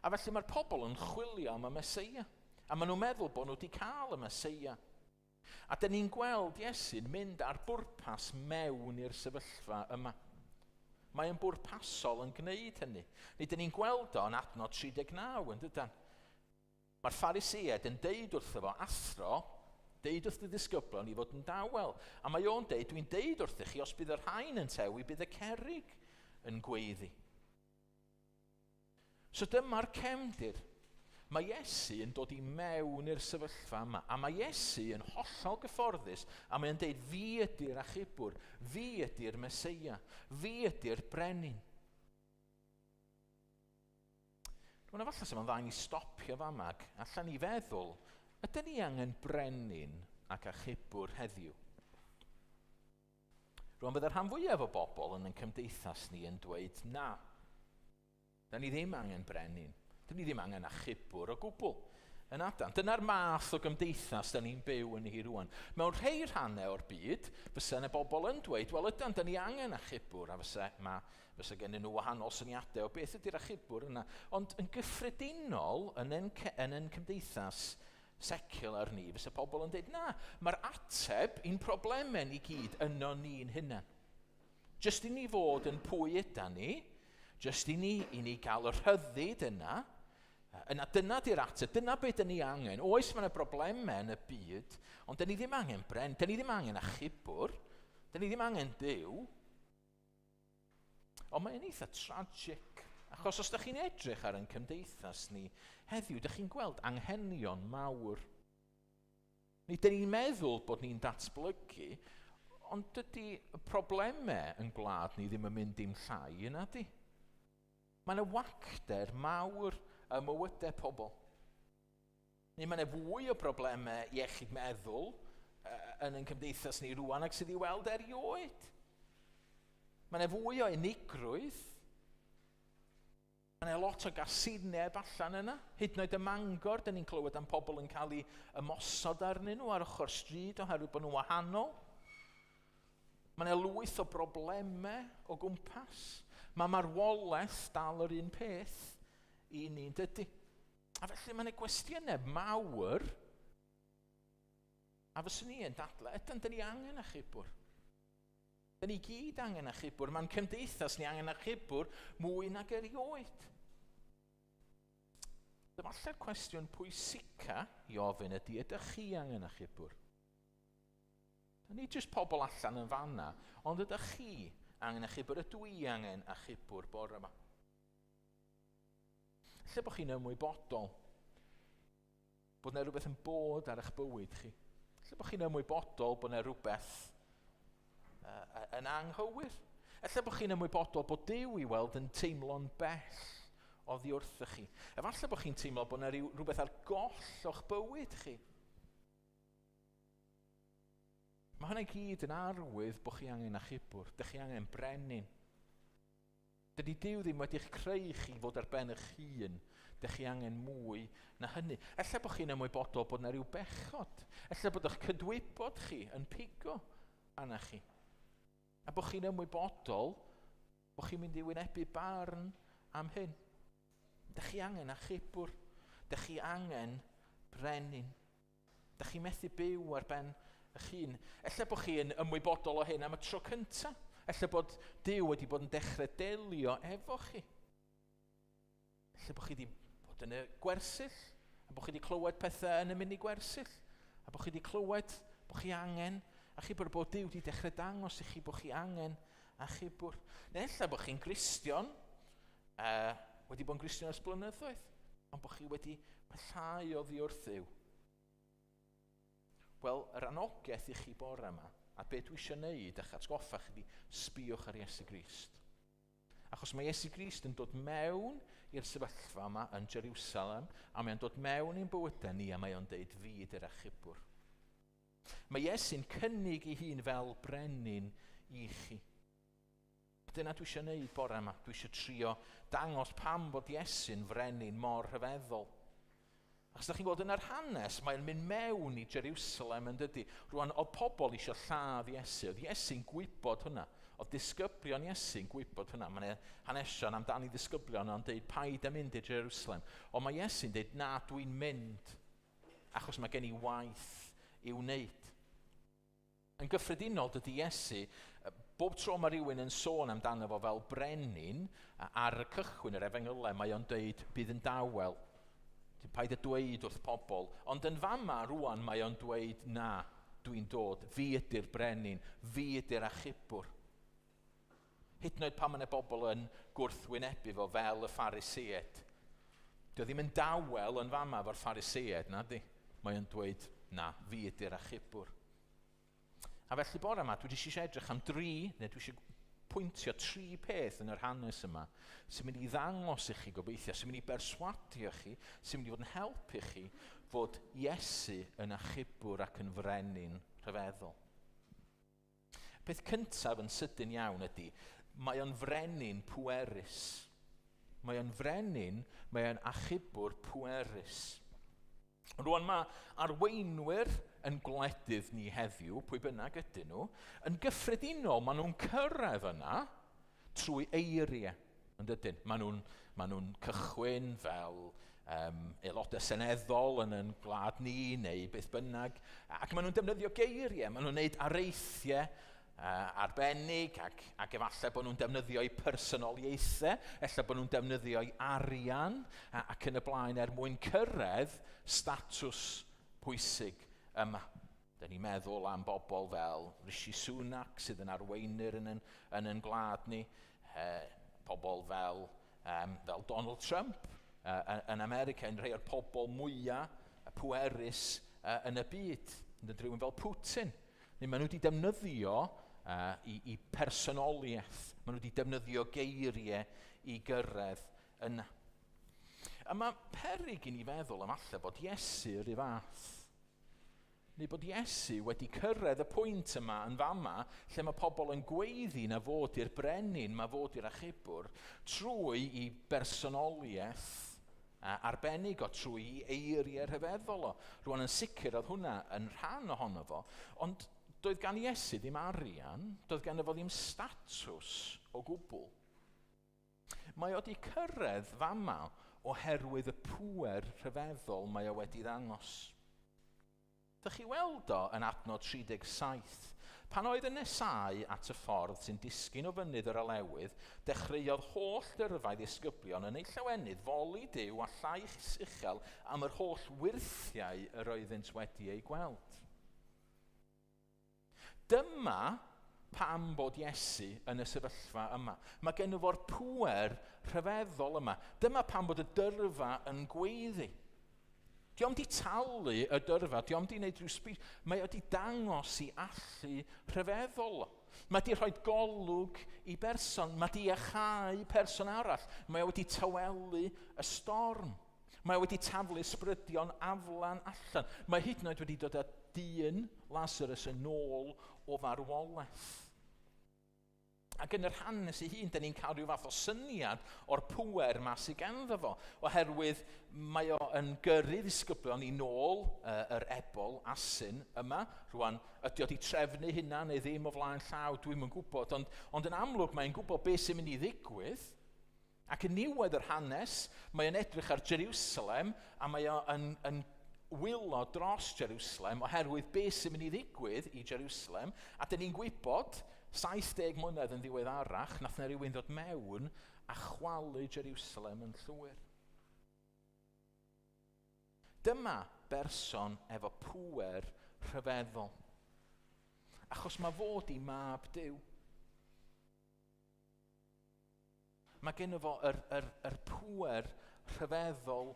A felly mae'r pobl yn chwilio am y Meseia, a maen nhw'n meddwl bod nhw wedi cael y Meseia. A dyn ni'n gweld Iesu'n mynd ar bwrpas mewn i'r sefyllfa yma. Mae'n bwrpasol yn gwneud hynny. Nid dyn ni'n gweld o'n adnod 39 yn dydan. Mae'r Pharisëaid yn deud wrtho fo athro, deud wrth y disgyblion i fod yn dawel. A mae o'n deud, dwi'n deud wrtho chi, os bydd yr rhain yn tewi, bydd y cerrig yn gweiddi. So dyma'r cefndir. Mae Iesu yn dod i mewn i'r sefyllfa yma, a mae Iesu yn hollol gyfforddus, a mae'n deud, fi ydy'r achubwr, fi ydy'r Meseia, fi ydy'r brenin. Rwy'n efallai sef yn dda i ni stopio fama, allan ni feddwl, ydyn ni angen brenin ac achubwr heddiw? Rwy'n byddai'r rhan fwyaf o bobl yn cymdeithas ni yn dweud, na, da ni ddim angen brenin. Dyn ni ddim angen achubwr o gwbl yn adan. Dyna'r math o gymdeithas da ni'n byw yn hi rwan. Mewn rhai rhannau o'r byd, fysa yna bobl yn dweud, wel ydan, da ni angen achubwr, a fysa gennyn nhw wahanol syniadau o beth ydy'r achubwr yna. Ond yn gyffredinol, yn ein cymdeithas secular ni, fysa pobl yn dweud, na, mae'r ateb i'n problemau ni gyd yno ni'n hynna. Jyst i ni fod yn pwy ydan ni, jyst i ni gael y rhyddid yna, dyna di'r ateb, dyna beth dyn ni angen. Oes mae'n y broblemau yn y byd, ond dyn ni ddim angen bren, dyn ni ddim angen achubwr, dyn ni ddim angen Duw. Ond mae'n eitha tragic, achos os ydych chi'n edrych ar ein cymdeithas ni heddiw, ydych chi'n gweld anghenion mawr. Nid dyn ni'n meddwl bod ni'n datblygu, ond dydy y broblemau yn gwlad ni ddim yn mynd dim llai yna di. Mae yna wacder mawr y mywydau pobl. Neu mae yna fwy o broblemau iechyd meddwl yn ein cymdeithas ni rwan ac sydd i weld erioed. Mae yna fwy o unigrwydd. Mae yna lot o gasineb allan yna. Hyd yn oed y Mangor, dyn ni'n clywed am pobl yn cael ei ymosod arnyn nhw ar ochr stryd oherwydd bod nhw'n wahanol. Mae yna lwyth o broblemau o gwmpas. Mae marwolaeth dal yr un peth i ni'n dydy. A felly mae yna gwestiynau mawr, a fyswn ni yn dadlau, ydyn dyn ni angen achubwr. Dyn ni gyd angen achubwr, mae'n cymdeithas ni angen achubwr mwy nag erioed. Dyfallai'r cwestiwn pwysica i ofyn ydy, ydych chi angen achubwr? Ni jyst pobl allan yn fanna, ond ydych chi angen achubwr, ydw i angen achubwr bore yma. Lle bod chi'n ymwybodol bod yna rhywbeth yn bod ar eich bywyd chi. Lle bod chi'n ymwybodol bod yna rhywbeth yn anghywir. Lle bod chi'n ymwybodol bod Duw i weld yn teimlo'n bell oddi wrthoch chi. Efallai bod chi'n teimlo bod yna rhywbeth ar goll o'ch bywyd chi. Mae hwnna gyd yn arwydd bod chi angen achubwr, dych chi angen brenin. Dydy Duw ddim wedi'ch creu chi fod ar ben eich hun, dych chi angen mwy na hynny. Ella bod chi'n ymwybodol bod yna rhyw bechod. Ella bod eich cydwybod chi yn pigo arna chi. A bod chi'n ymwybodol bod chi'n mynd i wynebu barn am hyn. Dych chi angen achubwr, dych chi angen brenin. Dych chi methu byw ar ben eich hun. Ella bod chi'n ymwybodol o hyn am y tro cyntaf. Ella bod Duw wedi bod yn dechrau delio efo chi. Ella bod chi wedi bod yn y gwersyll, a bod chi wedi clywed pethau yn y mini gwersyll, a bod chi wedi clywed bod chi angen, a chi bod Duw wedi dechrau dangos i chi bod chi angen achubwr. Neu ella bod chi'n Gristion, wedi bod yn Gristion ers blynyddoedd, ond bod chi wedi pethau o ddiwrth Duw. Wel, yr anogaeth i chi bore yma, a beth dwi eisiau gwneud eich atgoffa chi di sbiwch ar Iesu Grist. A Achos mae Iesu Grist yn dod mewn i'r sefyllfa yma yn Jerusalem, a mae'n dod mewn i'n bywydau ni, a mae o'n deud fi ydy'r achubwr. Mae Iesu'n cynnig ei hun fel brenin i chi. Dyna dwi eisiau gwneud bore yma. Dwi eisiau trio dangos pam bod Iesu'n frenin mor rhyfeddol. Os ydych chi'n gweld yn yr hanes, mae'n mynd mewn i Jerusalem yn dydy. Rwan, o pobl eisiau lladd Iesu. Oedd Iesu'n gwybod hwnna. Oedd disgyblion Iesu'n gwybod hwnna. Mae'n hanesion amdani disgyblion o'n deud paid a mynd i Jerusalem. Ond mae Iesu'n deud na dwi'n mynd. Achos mae gen i waith i'w wneud. Yn gyffredinol dydy Iesu, bob tro mae rhywun yn sôn amdano fo fel brenin, ar y cychwyn yr Efengylau, mae o'n deud bydd yn dawel. Paid a dweud wrth pobl. Ond yn fama rwan mae o'n dweud na, dwi'n dod. Fi ydy'r brenin, fi ydy'r achubwr. Hyd yn oed pan mae bobl yn gwrthwynebu fo fel y Phariseaid. Dio ddim yn dawel yn fama fo'r Phariseaid, na di. Mae o'n dweud, na, fi ydy'r achubwr. A felly bore yma, dwi eisiau edrych am dwi eisiau pwyntio 3 peth yn yr hanes yma, sy'n mynd i ddangos i chi gobeithio, sy'n mynd i berswadio chi, sy'n mynd i fod yn helpu chi fod Iesu yn achubwr ac yn frenin rhyfeddol. Peth cyntaf yn sydyn iawn ydy, mae o'n frenin pwerus. Mae o'n frenin, mae o'n achubwr pwerus. Rwan mae arweinwyr yn gwledydd ni heddiw, pwy bynnag ydyn nhw, yn gyffredinol maen nhw'n cyrraedd yna trwy eiriau. Maen nhw'n cychwyn fel aelodau seneddol yn gwlad ni neu beth bynnag, ac maen nhw'n defnyddio geiriau, maen nhw'n gwneud areithiau arbennig ac efallai bod nhw'n defnyddio eu personoliaethau, efallai bod nhw'n defnyddio eu arian ac yn y blaen mwyn cyrraedd statws pwysig yma. Da ni'n meddwl am bobl fel Rishi Sunak sydd yn arweinyr yn yn gwlad ni, pobl fel Donald Trump yn America, yn rhai o'r pobl mwyaf pwerus yn y byd, yn rhywun fel Putin. Maen nhw wedi defnyddio i personoliaeth. Maen nhw wedi defnyddio geiriau i gyrraedd yna. A mae peryg i ni feddwl am allai bod Iesu yr fath. Neu bod Iesu wedi cyrraedd y pwynt yma yn fama lle mae pobl yn gweiddi na fod i'r brenin, mae fod i'r achubwr, trwy i bersonoliaeth arbennig o, trwy i eiriau rhyfeddol o. Rwan yn sicr oedd hwnna yn rhan ohono fo, ond doedd gan Iesu ddim arian, doedd gan efo ddim statws o gwbl. Mae o wedi cyrraedd fama oherwydd y pŵer rhyfeddol mae o wedi ddangos. Dych chi weld o yn adnod 37. Pan oedd yn nesau at y ffordd sy'n disgyn o fynydd yr olewydd, dechreuodd holl dyrfa ddisgyblion yn ei llawenydd foli Duw a llais uchel am yr holl wyrthiau yr oeddent wedi ei gweld. Dyma pam bod Iesu yn y sefyllfa yma. Mae gen fo'r pŵer rhyfeddol yma. Dyma pam bod y dyrfa yn gweiddi. Diom di talu y dyrfa, diom di wneud rhyw sbys. Mae o di dangos i allu rhyfeddol. Mae di rhoi golwg i berson. Mae di achau person arall. Mae o wedi tawelu y storm. Mae o wedi taflu ysbrydion aflan allan. Mae hyd yn oed wedi dod â dyn Lazarus yn ôl o farwolaeth. Ac yn yr hanes ei hun, da ni'n cael rhyw fath o syniad o'r pŵer ma sydd ganddo fo. Oherwydd mae o yn gyrru ddisgyblion i nôl yr ebol asyn yma. Rwan, ydy o di trefnu hynna neu ddim o flaen llaw, dwi'm yn gwybod. Ond yn amlwg mae'n gwybod beth sy'n mynd i ddigwydd. Ac yn niwedd yr hanes, mae o'n edrych ar Jerusalem a mae o'n wylo dros Jerusalem oherwydd beth sy'n mynd i ddigwydd i Jerusalem. A dyn ni'n gwybod 70 mlynedd yn ddiweddarach, nath na rywun ddod mewn a chwalu Jerusalem yn llwyr. Dyma berson efo pŵer rhyfeddol. Achos mae fod i mab Duw. Mae gen fo yr pŵer rhyfeddol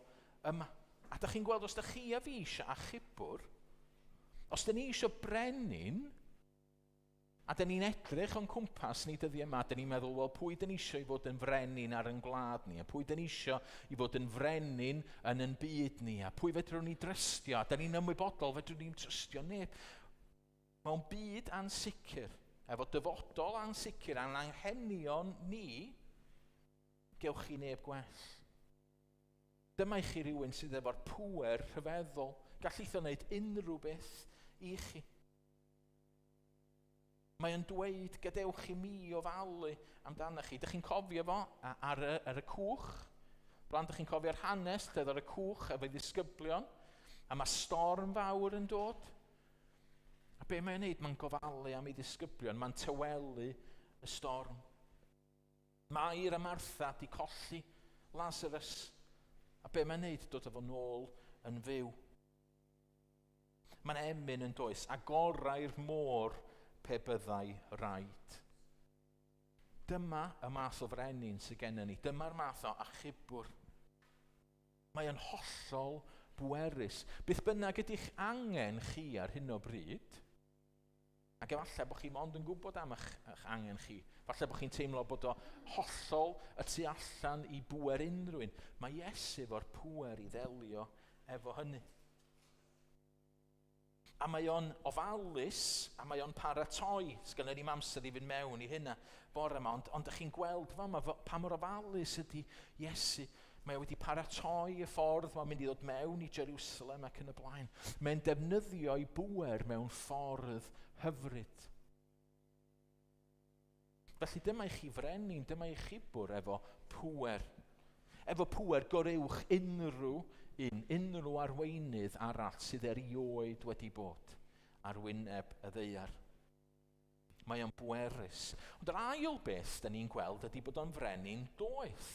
yma. A da chi'n gweld, os da chi a fi eisiau achubwr, os da ni eisiau brenin, A da ni'n edrych o'n cwmpas ni dyddiau yma, da ni'n meddwl, wel, pwy da ni eisiau i fod yn frenin ar yn gwlad ni, a pwy da ni eisiau i fod yn frenin yn yn byd ni, a pwy fedrwn ni drystio, a da ni'n ymwybodol fedrwn ni'n trystio neb. Mewn byd ansicr, efo dyfodol ansicr, a'n anghenion ni, gewch chi neb gwell. Dyma i chi rywun sydd efo'r pŵer rhyfeddol, gallith o wneud unrhyw beth i chi. Mae yn dweud, gadewch i mi ofalu amdano chi. Dych chi'n cofio fo ar y cwch? Bron, dych chi'n cofio'r hanes, lle ar y cwch efo'i ddisgyblion, a mae storm fawr yn dod. A be mae'n neud? Mae'n gofalu am ei ddisgyblion, mae'n tywelu y storm. Mair a Martha di colli Lazarus. A be mae'n neud? Dod efo nôl yn fyw. Mae'n emyn yn does, agorau'r môr pe byddai rhaid. Dyma y math o frenin sydd gennym ni. Dyma'r math o achubwr. Mae yn hollol bwerus. Beth bynnag ydych angen chi ar hyn o bryd, ac efallai bod chi mond yn gwybod am eich angen chi. Falle bod chi'n teimlo bod o hollol y tu allan i bwer unrhyw un. Mae Iesu efo'r pŵer i ddelio efo hynny. A mae o'n ofalus, a mae o'n paratoi. Sgynny ni'm amser i fynd mewn i hynna bore yma, ond ydych chi'n gweld pa mor ofalus ydy Iesu. Mae wedi paratoi y ffordd mae'n mynd i ddod mewn i Jerusalem ac yn y blaen. Mae'n defnyddio ei bŵer mewn ffordd hyfryd. Felly dyma i chi frenin, dyma i chi bwr efo pŵer. Efo pŵer gorewch unrhyw arweinydd arall sydd erioed wedi bod ar wyneb y ddaear. Mae o'n bwerus. Ond yr ail beth da ni'n gweld ydy bod o'n frenin doeth.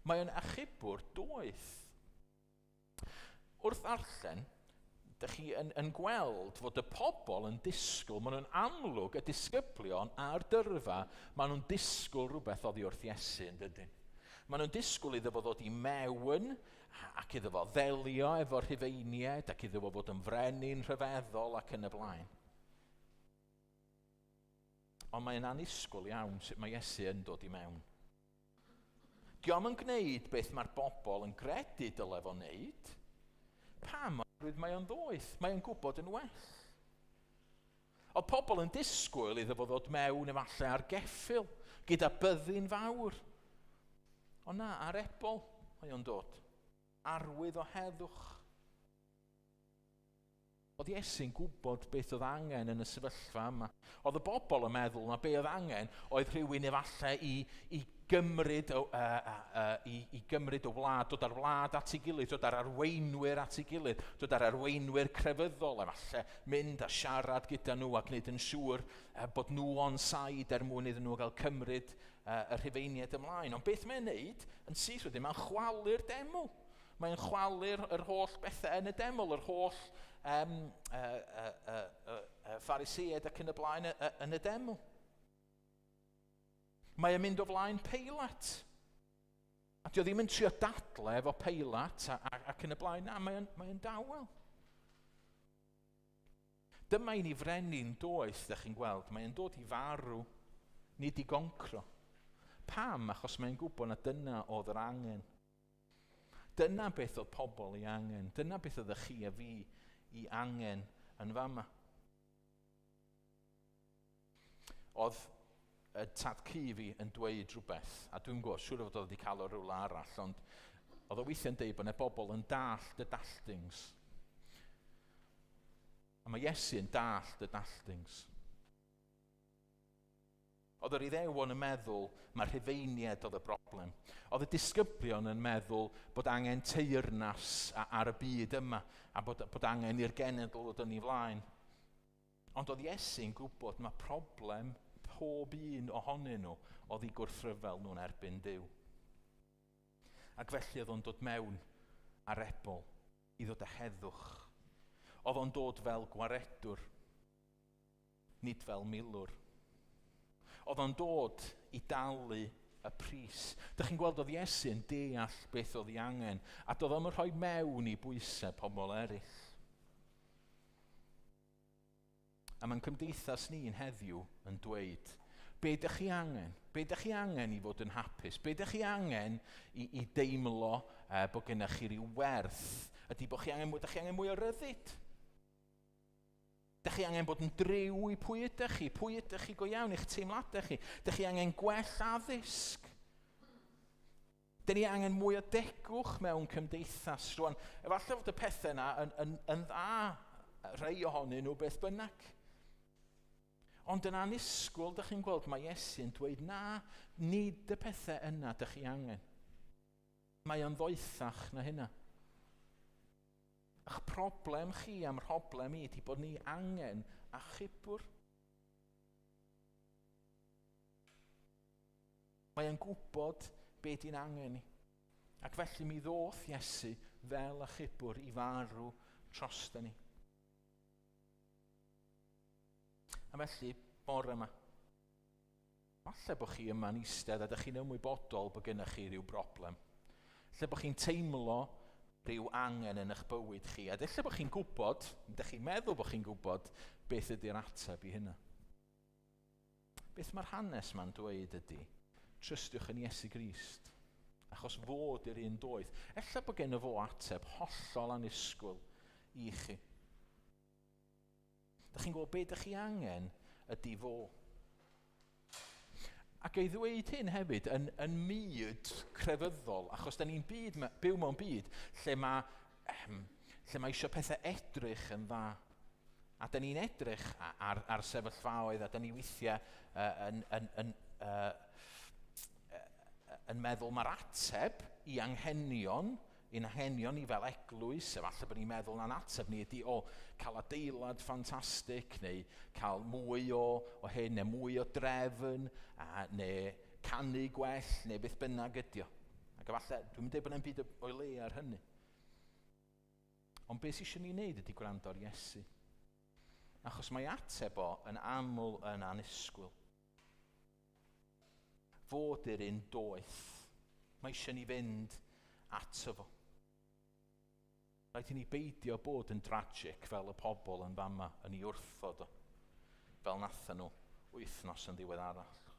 Mae o'n achubwr doeth. Wrth ddarllen, dych chi yn gweld fod y pobl yn disgwyl, maen nhw'n amlwg y disgyblion a'r dyrfa, maen nhw'n disgwyl rhywbeth oddi wrth Iesu yn dydyn. Maen nhw'n disgwyl iddo fo ddod i mewn ac iddo fo ddelio efo'r Rhufeiniaid ac iddo fo fod yn frenin rhyfeddol ac yn y blaen. Ond mae'n annisgwyl iawn sut mae Iesu yn dod i mewn. Diom yn gwneud beth mae'r bobl yn gredu dyle fo wneud. Pam? Oherwydd mae o'n ddoeth. Mae o'n gwybod yn well. Oedd pobl yn disgwyl iddo fo ddod mewn efallai ar geffyl, gyda byddin fawr. Ond na, ar ebol mae o'n dod. Arwydd o heddwch. Oedd Iesu'n gwybod beth oedd angen yn y sefyllfa yma. Oedd y bobl yn meddwl na be oedd angen oedd rhywun efallai i gymryd o wlad, dod ar wlad at ei gilydd, dod ar arweinwyr at ei gilydd, dod ar arweinwyr crefyddol, efallai mynd a siarad gyda nhw a gwneud yn siŵr bod nhw on said mwyn iddyn nhw gael cymryd y Rhufeiniaid ymlaen. Ond beth mae'n neud, yn syth wedyn, mae'n chwalu'r deml. Mae'n chwalu'r holl bethau yn y deml, yr holl Phariseaid ac yn y blaen yn y deml. Mae'n mynd o flaen Peilat. A dio ddim yn trio dadle efo Peilat ac yn y blaen, na, mae'n dawel. Dyma i ni frenin doeth, ydych chi'n gweld, mae'n dod i farw, nid i goncro. Pam? Achos mae'n gwybod na dyna oedd yr angen. Dyna beth oedd pobl i angen. Dyna beth oedd chi a fi i angen yn fama. Oedd y tad cu fi yn dweud rhywbeth, a dwi'n gwybod, siŵr o fod oedd wedi cael o rhywle arall, ond oedd o weithiau'n deud bod yna bobl yn dallt y dalltings. A mae Iesu yn dallt y dalltings. Oedd yr Iddewon yn meddwl mae'r Rhufeiniaid oedd y broblem. Oedd y disgyblion yn meddwl bod angen teyrnas ar y byd yma a bod angen i'r genedl ddod yn ei flaen. Ond oedd Iesu'n gwybod mae problem pob un ohonyn nhw oedd i gwrthryfel nhw'n erbyn Duw. Ac felly oedd o'n dod mewn ar ebol i ddod â heddwch. Oedd o'n dod fel gwaredwr, nid fel milwr. Oedd o'n dod i dalu y pris. Dych chi'n gweld oedd Iesu yn deall beth oedd ei angen, a doedd o'n rhoi mewn i bwysau pobl eraill. A mae'n cymdeithas ni'n heddiw yn dweud, be ydych chi angen? Be ydych chi angen i fod yn hapus? Be ydych chi angen i deimlo bod gennych chi ryw werth? Ydy bod chi angen mwy o ryddid? Ydych chi angen bod yn driw i pwy ydych chi? Pwy ydych chi go iawn i'ch teimladau chi? Ydych chi angen gwell addysg? Dyn ni angen mwy o degwch mewn cymdeithas rwan. Efallai fod y pethau yna yn dda, rhai ohonyn nhw beth bynnag. Ond yn annisgwyl, dych chi'n gweld, mae Iesu'n dweud, na, nid y pethau yna dych chi angen. Mae o'n ddoethach na hynna. Ych problem chi am rhoblem i ydy bod ni angen achubwr. Mae o'n gwybod be di'n angen ni. Ac felly mi ddoth Iesu fel achubwr i farw trosta ni. A felly, bore yma, falle bod chi yma'n eistedd a ydych chi'n ymwybodol bod gennych chi rhyw broblem. Lle bod chi'n teimlo rhyw angen yn eich bywyd chi. A lle bod chi'n gwybod, ydych chi'n meddwl bod chi'n gwybod, beth ydy'r ateb i hynna. Beth mae'r hanes ma'n dweud ydy, trystiwch yn Iesu Grist, achos fod yr un doeth. Ella bod gen fo ateb hollol annisgwyl i chi. Dych chi'n gwybod beth ydych chi angen ydy fo. Ac ei ddweud hyn hefyd yn myd crefyddol, achos da ni'n byw mewn byd lle mae eisiau pethau edrych yn dda. A da ni'n edrych ar sefyllfaoedd, a da ni weithiau yn meddwl mae'r ateb i anghenion ni fel eglwys, efallai bod ni'n meddwl na'n ateb ni ydy cael adeilad ffantastig, neu cael mwy o hyn, neu mwy o drefn, neu canu gwell, neu beth bynnag ydy o. Ac efallai, dwi'n dweud bod yna'n byd o'i le ar hynny. Ond beth sy'n ni'n neud ydy gwrando ar Iesu. Achos mae ateb yn aml yn annisgwyl. Fod yr un doeth. Mae eisiau ni fynd ato fo. Rhaid i ni beidio bod yn tragic fel y pobl yn fama yn ei wrthod o, fel nathan nhw wythnos yn ddiweddarach.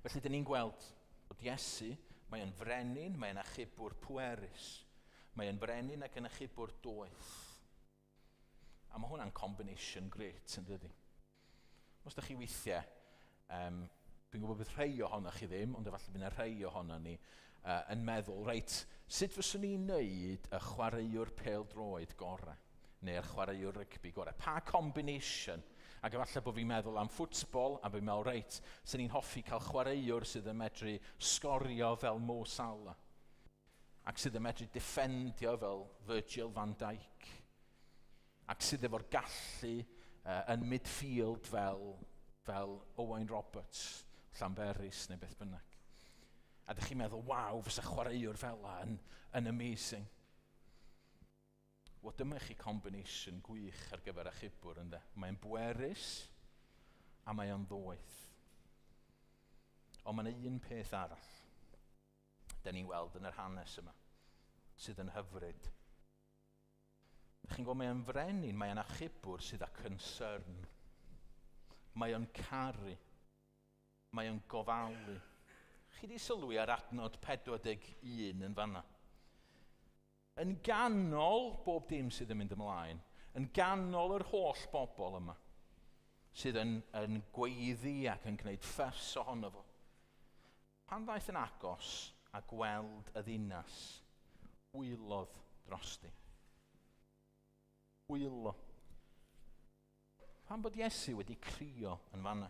Felly, dyn ni'n gweld bod Iesu, mae'n frenin, mae'n achubwr pwerus. Mae'n frenin ac yn achubwr doeth. A mae hwnna'n combination great, yn dydi? Os ydych chi weithiau, dwi'n gwybod bydd rhai ohonoch chi ddim, ond efallai bydd yna rhai ohono ni yn meddwl, reit, sut fyswn ni'n neud y chwaraewr pêl-droed gorau, neu'r chwaraewr rygbi gorau? Pa combination? Ac efallai bod fi'n meddwl am ffwtbol, a fi'n meddwl, reit, sy'n ni'n hoffi cael chwaraewr sydd yn medru sgorio fel Mo Salah, ac sydd yn medru defendio fel Virgil van Dijk, ac sydd efo'r gallu yn midfield fel Owain Roberts, Llanberis neu beth bynnag. A ydych chi'n meddwl, waw, fysa chwaraewr fel yn amazing. Wel, dyma chi combination gwych ar gyfer achubwr, ynde? Mae'n bwerus a mae'n ddoeth. Ond mae'n un peth arall da ni'n weld yn yr hanes yma, sydd yn hyfryd. Ydych chi'n gwybod, mae'n frenin, mae'n achubwr sydd â concern. Mae'n caru. Mae'n gofalu. Chi di sylwi ar adnod 41 yn fanna. Yn ganol bob dim sydd yn mynd ymlaen, yn ganol yr holl bobl yma, sydd yn gweiddi ac yn gwneud ffys ohono fo. Pan ddaeth yn agos a gweld y ddinas, wylodd drosti. Wylo. Pan bod Iesu wedi crio yn fanna.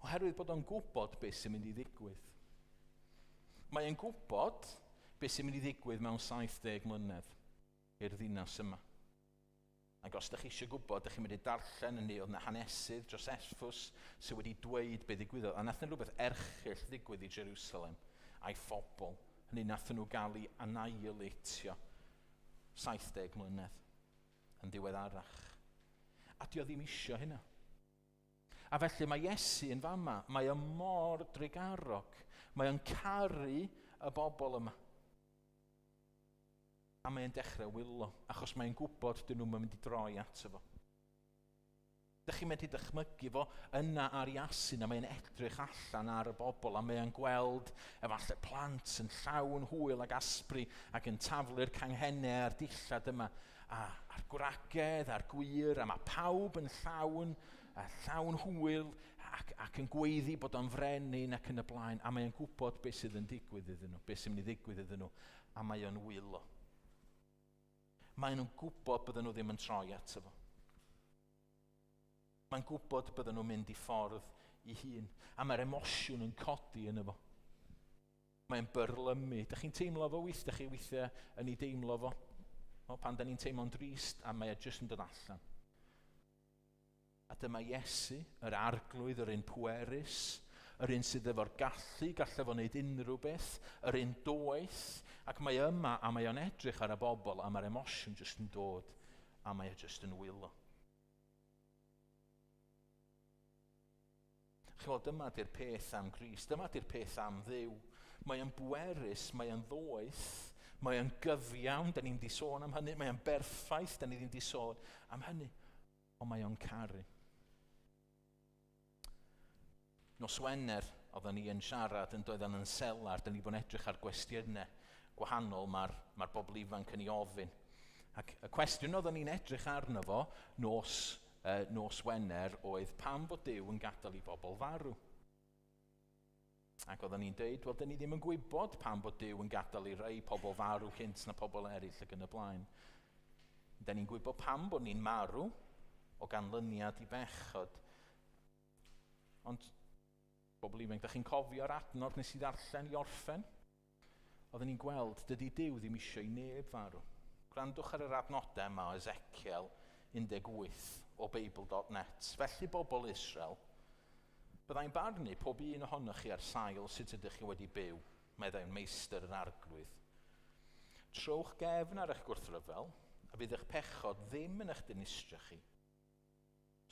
Oherwydd bod o'n gwybod beth sy'n mynd i ddigwydd. Mae'n gwybod beth sy'n mynd i ddigwydd mewn 70 mlynedd i'r ddinas yma. Ac os ydych chi eisiau gwybod, ydych chi'n mynd i darllen yn ei oedd na hanesydd Josephus sydd wedi dweud beth ddigwyddodd. A nath nhw rhywbeth erchyll ddigwydd i Jerusalem a'i phobl. Hynny nath nhw gael ei annihilatio 70 mlynedd yn diweddarach. A dio ddim isio hynna. A felly mae Iesu yn fama, mae o mor drigarog, mae o'n caru y bobl yma. A mae'n dechrau wylo, achos mae'n gwybod dyn nhw'n mynd i droi ato fo. Dych chi'n medru dychmygu fo yna ar Iasin a mae'n edrych allan ar y bobl a mae'n gweld efallai plant yn llawn hwyl ag aspri ac yn taflu'r canghennau a'r dillad yma a'r gwragedd a'r gwir a mae pawb yn llawn hwyl ac yn gweiddi bod o'n frenin ac yn y blaen a mae'n gwybod beth sydd yn digwydd iddyn nhw, beth sy'n mynd i ddigwydd iddyn nhw a mae o'n wylo. Mae nhw'n gwybod bydden nhw ddim yn troi ato fo. Mae'n gwybod bydden nhw'n mynd i ffordd I hun. A mae'r emosiwn yn codi yn efo. Mae'n byrlymu. Dych chi'n teimlo fo weith? Dych chi weithiau yn ei deimlo fo? Pan da ni'n teimlo'n drist a mae e jyst yn dod allan. A dyma Iesu, yr arglwydd, yr un pwerus, yr un sydd efo'r gallai fo wneud unrhyw beth, yr un doeth, ac mae yma a mae o'n edrych ar y bobl a mae'r emosiwn jyst yn dod a mae e jyst yn wylo. Dyma di'r peth am Grist, dyma di'r peth am Dduw. Mae o'n bwerus, mae o'n ddoeth, mae o'n gyfiawn, da ni'n di sôn am hynny, mae o'n berffaith, da ni ddim di sôn am hynny, ond mae o'n caru. Nos Wener, oedden ni yn siarad yn doedden yn selar, da ni bod yn edrych ar gwestiynau gwahanol mae'r bobl ifanc yn ei ofyn. Ac y cwestiwn oedden ni'n edrych arno fo nos Wener oedd pam bod Duw yn gadael I bobl farw. Ac oedden ni'n dweud, wel, da ni ddim yn gwybod pam bod Duw yn gadael I rei pobl farw cynt na pobl eraill ac yn y blaen. Da ni'n gwybod pam bod ni'n marw o ganlyniad I bechod. Ond, bobl ifanc, da chi'n cofio'r adnod nes I ddarllen I orffen? Oedden ni'n gweld, dydy Duw ddim eisiau I neb farw. Gwrandwch ar yr adnodau yma o Ezekiel 18 o Beibl.net. Felly bobl Israel, byddai'n barnu pob un ohonoch chi ar sail sut ydych chi wedi byw, meddai'n meistr yr arglwydd. Trowch gefn ar eich gwrthryfel, a bydd eich pechod ddim yn eich dinistrio chi.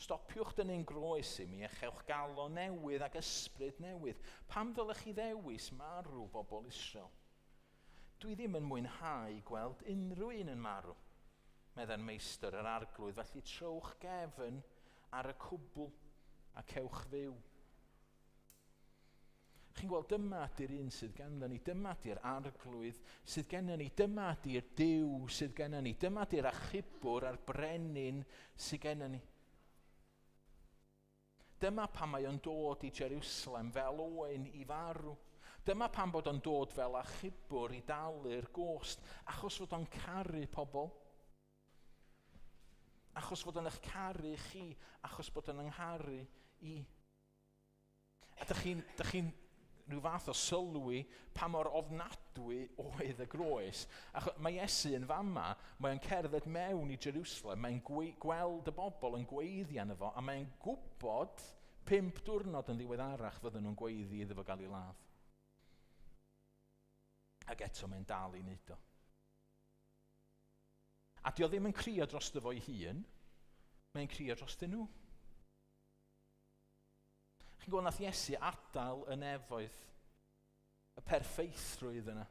Stopiwch dynnu'n groes I mi a chewch galon newydd ac ysbryd newydd. Pam ddylech chi ddewis marw bobl Israel? Dwi ddim yn mwynhau gweld unrhyw un yn marw, meddai'n meistr yr arglwydd, felly trowch gefn ar y cwbl a cewch fyw. Chi'n gweld, dyma di'r un sydd ganddo ni, dyma di'r arglwydd sydd ganddo ni, dyma di'r Duw sydd ganddo ni, dyma di'r achubwr a'r brenin sydd ganddo ni. Dyma pan mae o'n dod I Jerusalem fel oen I farw. Dyma pan bod o'n dod fel achubwr I dalu'r gost, achos fod o'n caru pobl. Achos fod yn eich caru chi, achos bod yn yngharu I. A dych chi'n rhyw fath o sylwi pa mor ofnadwy oedd y groes. Mae Iesu yn fama, mae'n cerdded mewn I Jerusalem, mae'n gweld y bobl yn gweiddi arno fo, a mae'n gwybod 5 diwrnod yn ddiweddarach fydden nhw'n gweiddi iddo fo gael I ladd. Ac eto mae'n dal I wneud o. A dio ddim yn crio dros dy fo'i hun, mae'n crio dros dy nhw. Chi'n gwybod nath Iesu adael y nefoedd, y perffeithrwydd yna.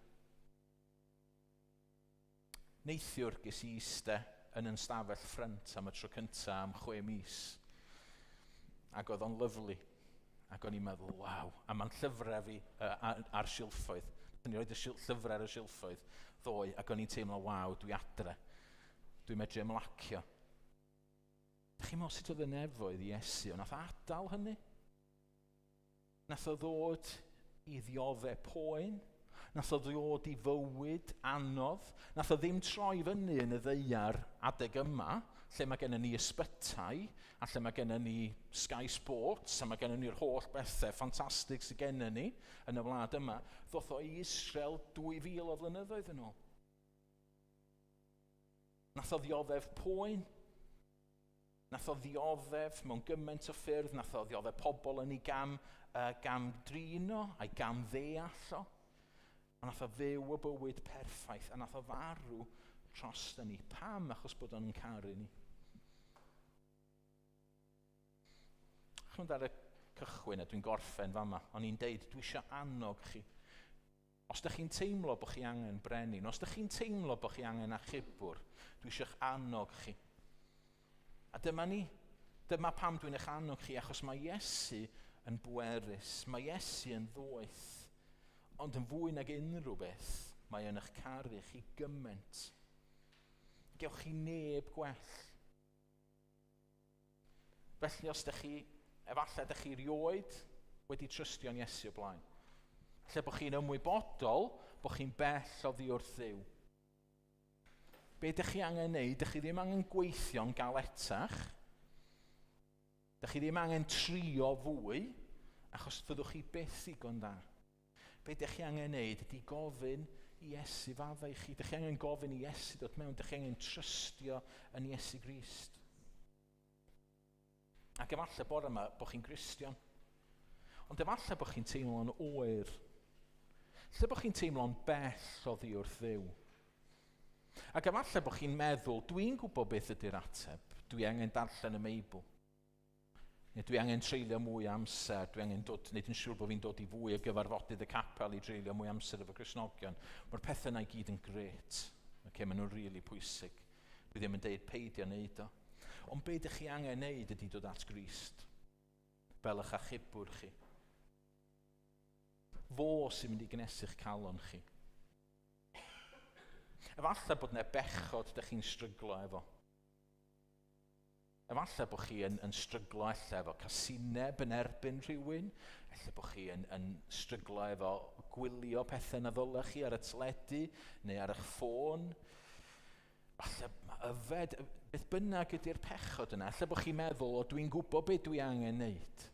Neithiwr ges I eistedd yn stafell ffrynt am y tro cyntaf am 6 mis. Ac oedd o'n lyflu. Ac o'n i'n meddwl, waw. A mae'n llyfrau fi ar silffoedd. Ni roed llyfrau ar y silffoedd ddoe, ac o'n i'n teimlo, waw, dwi adre. Dwi'n medru ymlacio. Dych chi'n meddwl sut oedd y nefoedd Iesu, nath adael hynny? Nath o ddod I ddioddau poen? Nath o ddod I fywyd anodd? Nath o ddim troi fyny yn y ddeiar adeg yma, lle mae gennym ni ysbytai, a lle mae gennym ni Sky Sports, a mae gennym ni'r holl bethau ffantastig sydd gennym ni yn y wlad yma, ddoth o I Israel 2000 o flynyddoedd yn ôl. Nath o ddioddef poen, nath o ddioddef mewn gymaint o ffyrdd, nath o ddioddef pobl yn ei gam drino a'i gam ddeall o, a nath o fyw y bywyd perffaith, a nath o farw trost ni. Pam? Achos bod o'n caru ni. Chwnd ar y cychwyn, a dwi'n gorffen fama, o'n i'n deud, dwi eisiau annog chi. Os ydych chi'n teimlo bod chi angen brenin, os ydych chi'n teimlo bod chi angen achubwr, dwi eisiau'ch annog chi. A dyma ni, Dyma pam dwi'n eich annog chi, achos mae Iesu yn bwerus, mae Iesu yn ddoeth, ond yn fwy nag unrhyw beth, mae yn eich caru chi gymaint. Gewch chi neb gwell. Felly os ydych chi, efallai ydych chi rioed wedi trystio'n Iesu o blaen. Lle bod chi'n ymwybodol bod chi'n bell oddi wrth Dduw. Be ydych chi angen neud? Ydych chi ddim angen gweithio'n galetach. Ydych chi ddim angen trio fwy, achos fyddwch chi byth ddigon da. Be ydych chi angen neud ydy gofyn i Iesu faddau chi. Ydych chi angen gofyn i Iesu dod mewn. Ydych chi angen trystio yn Iesu Grist. Ac efallai bore yma bod chi'n Gristion. Ond efallai bod chi'n teimlo'n oer. Lle bod chi'n teimlo'n bell oddi wrth Dduw. Ac efallai bod chi'n meddwl, dwi'n gwybod beth ydy'r ateb. Dwi angen darllen y Meibl. Neu dwi angen treulio mwy amser. Dwi angen wneud yn siŵr bod fi'n dod i fwy o gyfarfodydd y capel i treulio mwy amser efo Cristnogion. Mae'r pethau yna i gyd yn gret. Mae nhw'n rili pwysig. Dwi ddim yn deud peidio wneud o. Ond be ydych chi angen wneud ydy dod at Grist. Fel eich achubwr chi. Fo sy'n mynd i gnesu'ch calon chi. Efallai bod yna bechod ydych chi'n stryglo efo. Efallai bod chi yn stryglo efo casineb yn erbyn rhywun. Efallai bod chi yn stryglo efo gwylio pethau na ddylech chi ar y teledu neu ar eich ffôn. Efallai yfed, beth bynnag ydy'r pechod yna. Efallai bod chi'n meddwl, o dwi'n gwybod beth dwi angen wneud.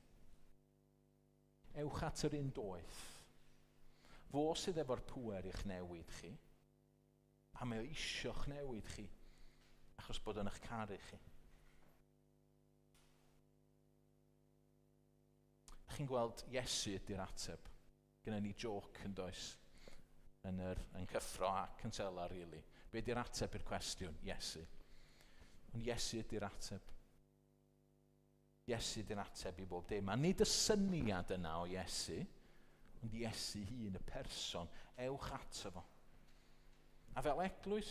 Ewch at yr un doeth. Fo sydd efo'r pŵer i'ch newid chi. A mae o isio'ch newid chi. Achos bod yn eich caru chi. Chi'n gweld Iesu ydy'r ateb. Gyda ni joc yn does. Yn cyffro ac yn tela, really. Be ydy'r ateb i'r cwestiwn? Iesu. Ond Iesu ydy'r ateb. Iesu ydy'r ateb i bob dim. A nid y syniad yna o Iesu, ond Iesu hun, y person, ewch ato fo. A fel eglwys,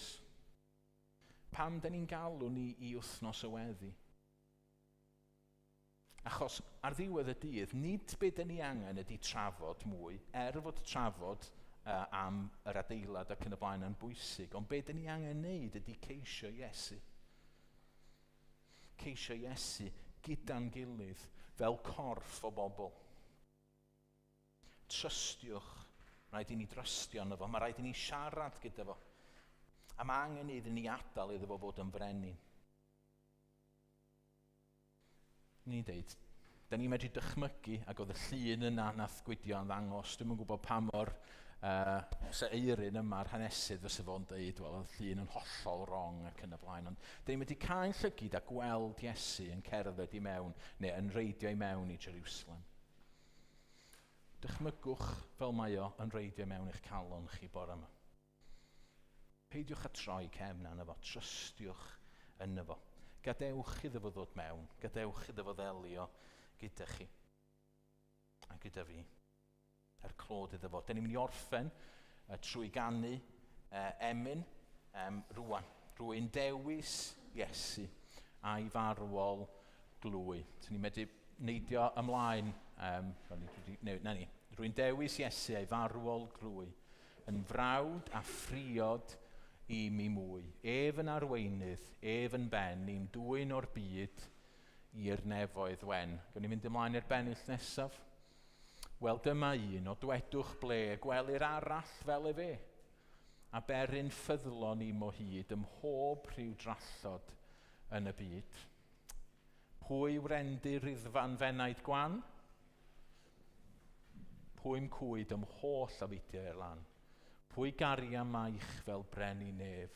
pam da ni'n galw ni i wythnos y weddi? Achos ar ddiwedd y dydd, nid be da ni angen ydy trafod mwy, fod trafod am yr adeilad ac yn y blaen yn bwysig, ond be da ni angen neud ydy ceisio Iesu. Ceisio Iesu gyda'n gilydd fel corff o bobl. Trystiwch, rhaid i ni drystio yno fo, mae rhaid i ni siarad gyda fo. A mae angen iddyn ni adael iddo fo fod yn frenin. Ni'n deud, da ni'n medru dychmygu ac oedd y llun yna nath Gwydio yn ddangos, dwi'n yn gwybod pa mor sa eirin yma'r hanesydd fysa fo'n deud, wel, oedd llun yn hollol wrong ac yn y blaen. Ond da ni'n medru cael llygyd a gweld Iesu yn cerdded i mewn, neu yn reidio i mewn i Jerusalem. Dychmygwch fel mae o yn reidio mewn i'ch calon chi bore yma. Peidiwch a troi cefn arno fo, trystiwch yno fo. Gadewch iddo fo ddod mewn, gadewch iddo fo ddelio gyda chi a gyda fi. Clod iddo fo. Da ni'n mynd i orffen trwy ganu emyn rwan. Rwy'n dewis Iesu a'i farwol glwy. Da ni'n medru neidio ymlaen. Rwy'n dewis Iesu a'i farwol glwy. Yn frawd a phriod i mi mwy. Ef yn arweinydd, ef yn ben, ni'n dwyn o'r byd i'r nefoedd wen. Gwyn ni'n mynd ymlaen i'r bennill nesaf. Wel, dyma un o dwedwch ble, gwelir arall fel e fe, a berin ffyddlon i mo hyd ym mhob rhyw drallod yn y byd. Pwy wrendir iddfan fenaid gwan? Pwy'n cwyd ym holl a feidiau lan? Pwy garia maich fel brenu nef?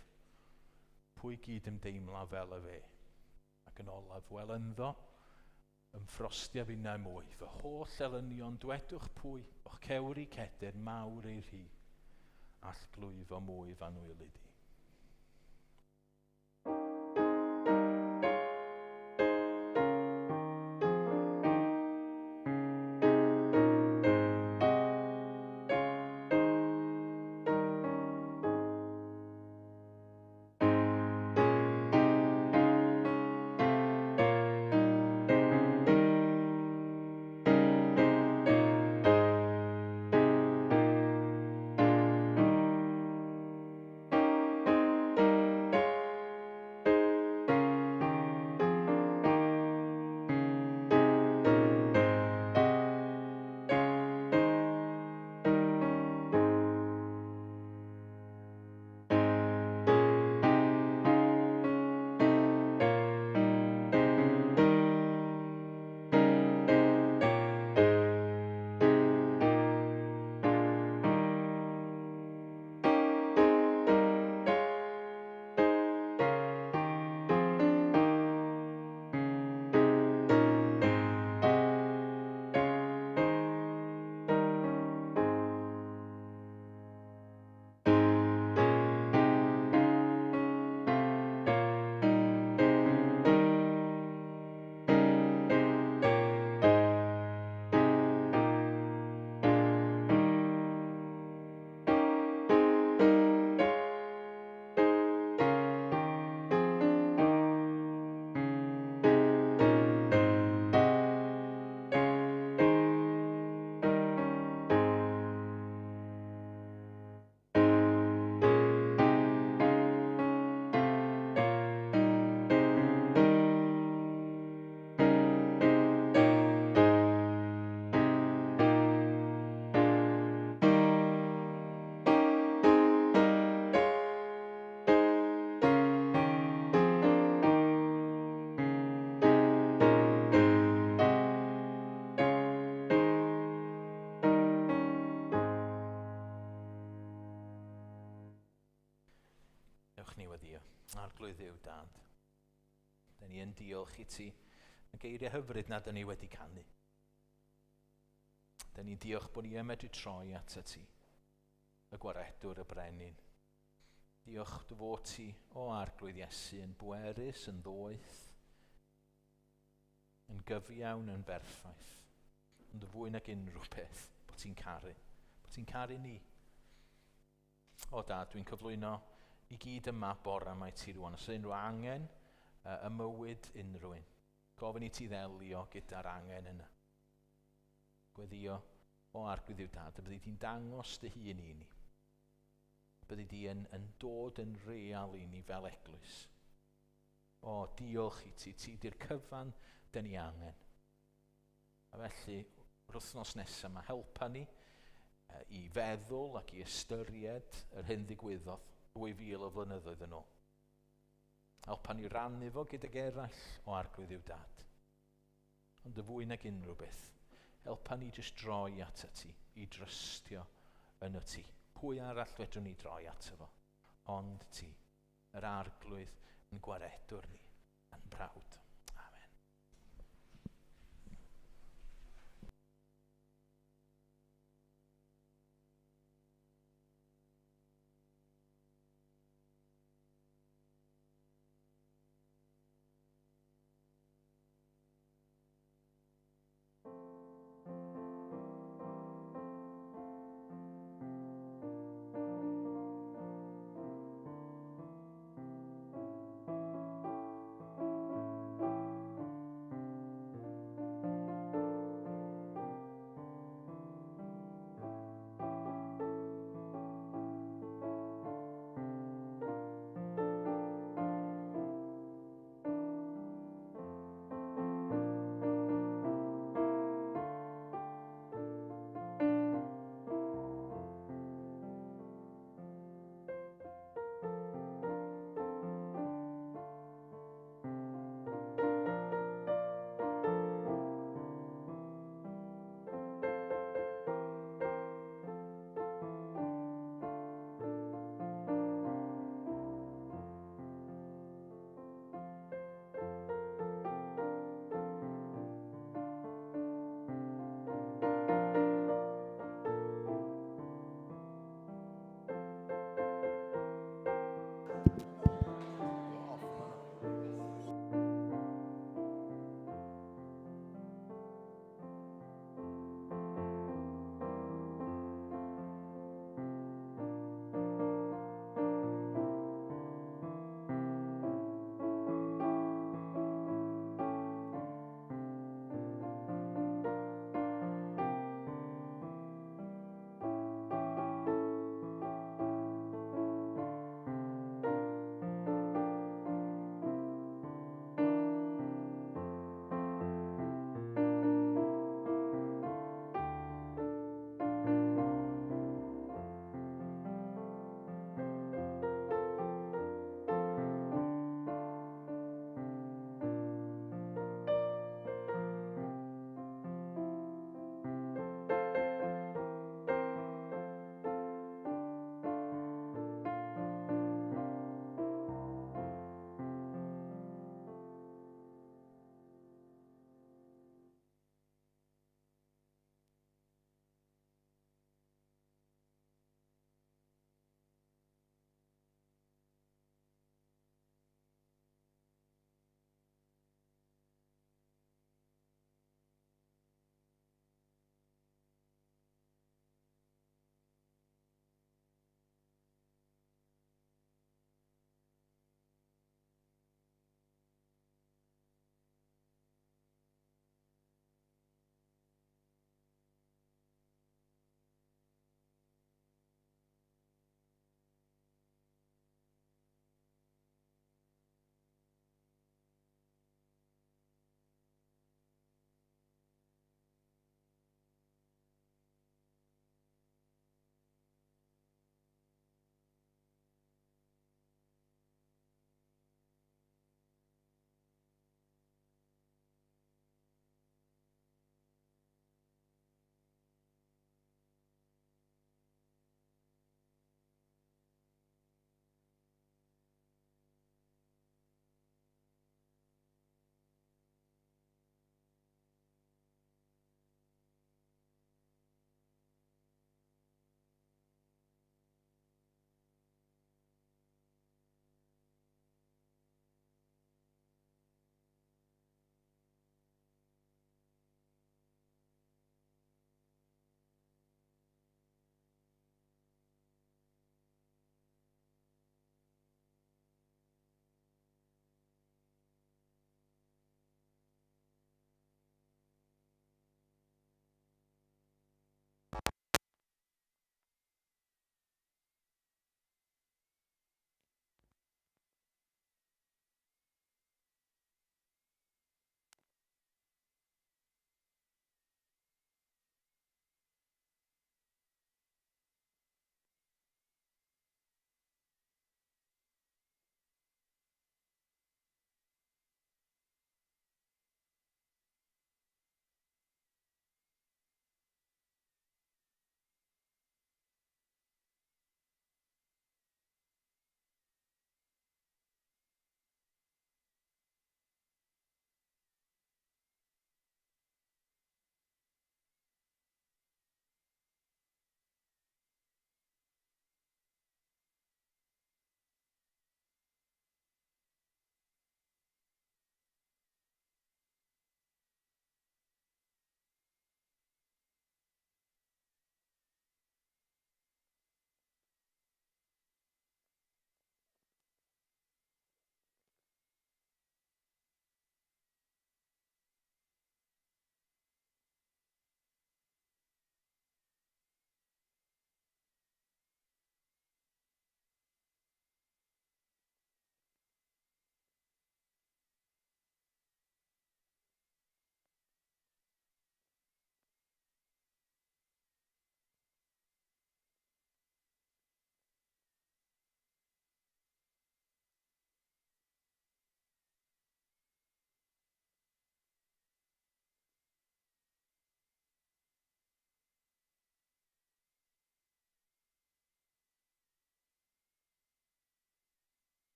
Pwy gyd ymdeimla fel y fe? Ac yn olaf, wel ynddo, yn ffrostia fi na mwy, fy holl elynion dwedwch pwy, o'ch cewri ceder mawr ei rhi, all glwyfo mwy fan wyli di. Arglwydd yw dad. Da ni yn diolch i ti. Y geiriau hyfryd na da ni wedi canu. Da ni'n diolch bod ni yn medru troi at y ti. Y gwaredwr y brenin. Diolch dy fod ti o arglwydd Iesu yn bwerus, yn ddoeth, yn gyfiawn, yn berffaith. Ond y fwy nag unrhyw beth, bod ti'n caru. Bod ti'n caru ni. O dad, dwi'n cyflwyno i gyd yma bore yma i ti rwan. Os ydy unrhyw angen, y mywyd unrhyw un. Gofyn i ti ddelio gyda'r angen yna. Gweddio o arglwydd yw dad, y byddi ti'n dangos dy hun i ni. Byddi di yn dod yn real i ni fel eglwys. O, diolch i ti, ti di'r cyfan dyn ni angen. A felly, yr wythnos nesaf yma, helpa ni i feddwl ac i ystyried yr hyn ddigwyddodd 2000 o flynyddoedd yn ôl. Helpa ni rannu fo gydag eraill o arglwydd yw dad. Ond y fwy nag unrhyw beth, helpa ni jyst droi at y ti, i drystio yn y ti. Pwy arall fedrwn ni droi at fo? Ond ti, yr arglwydd yn gwaredwr ni, yn brawd.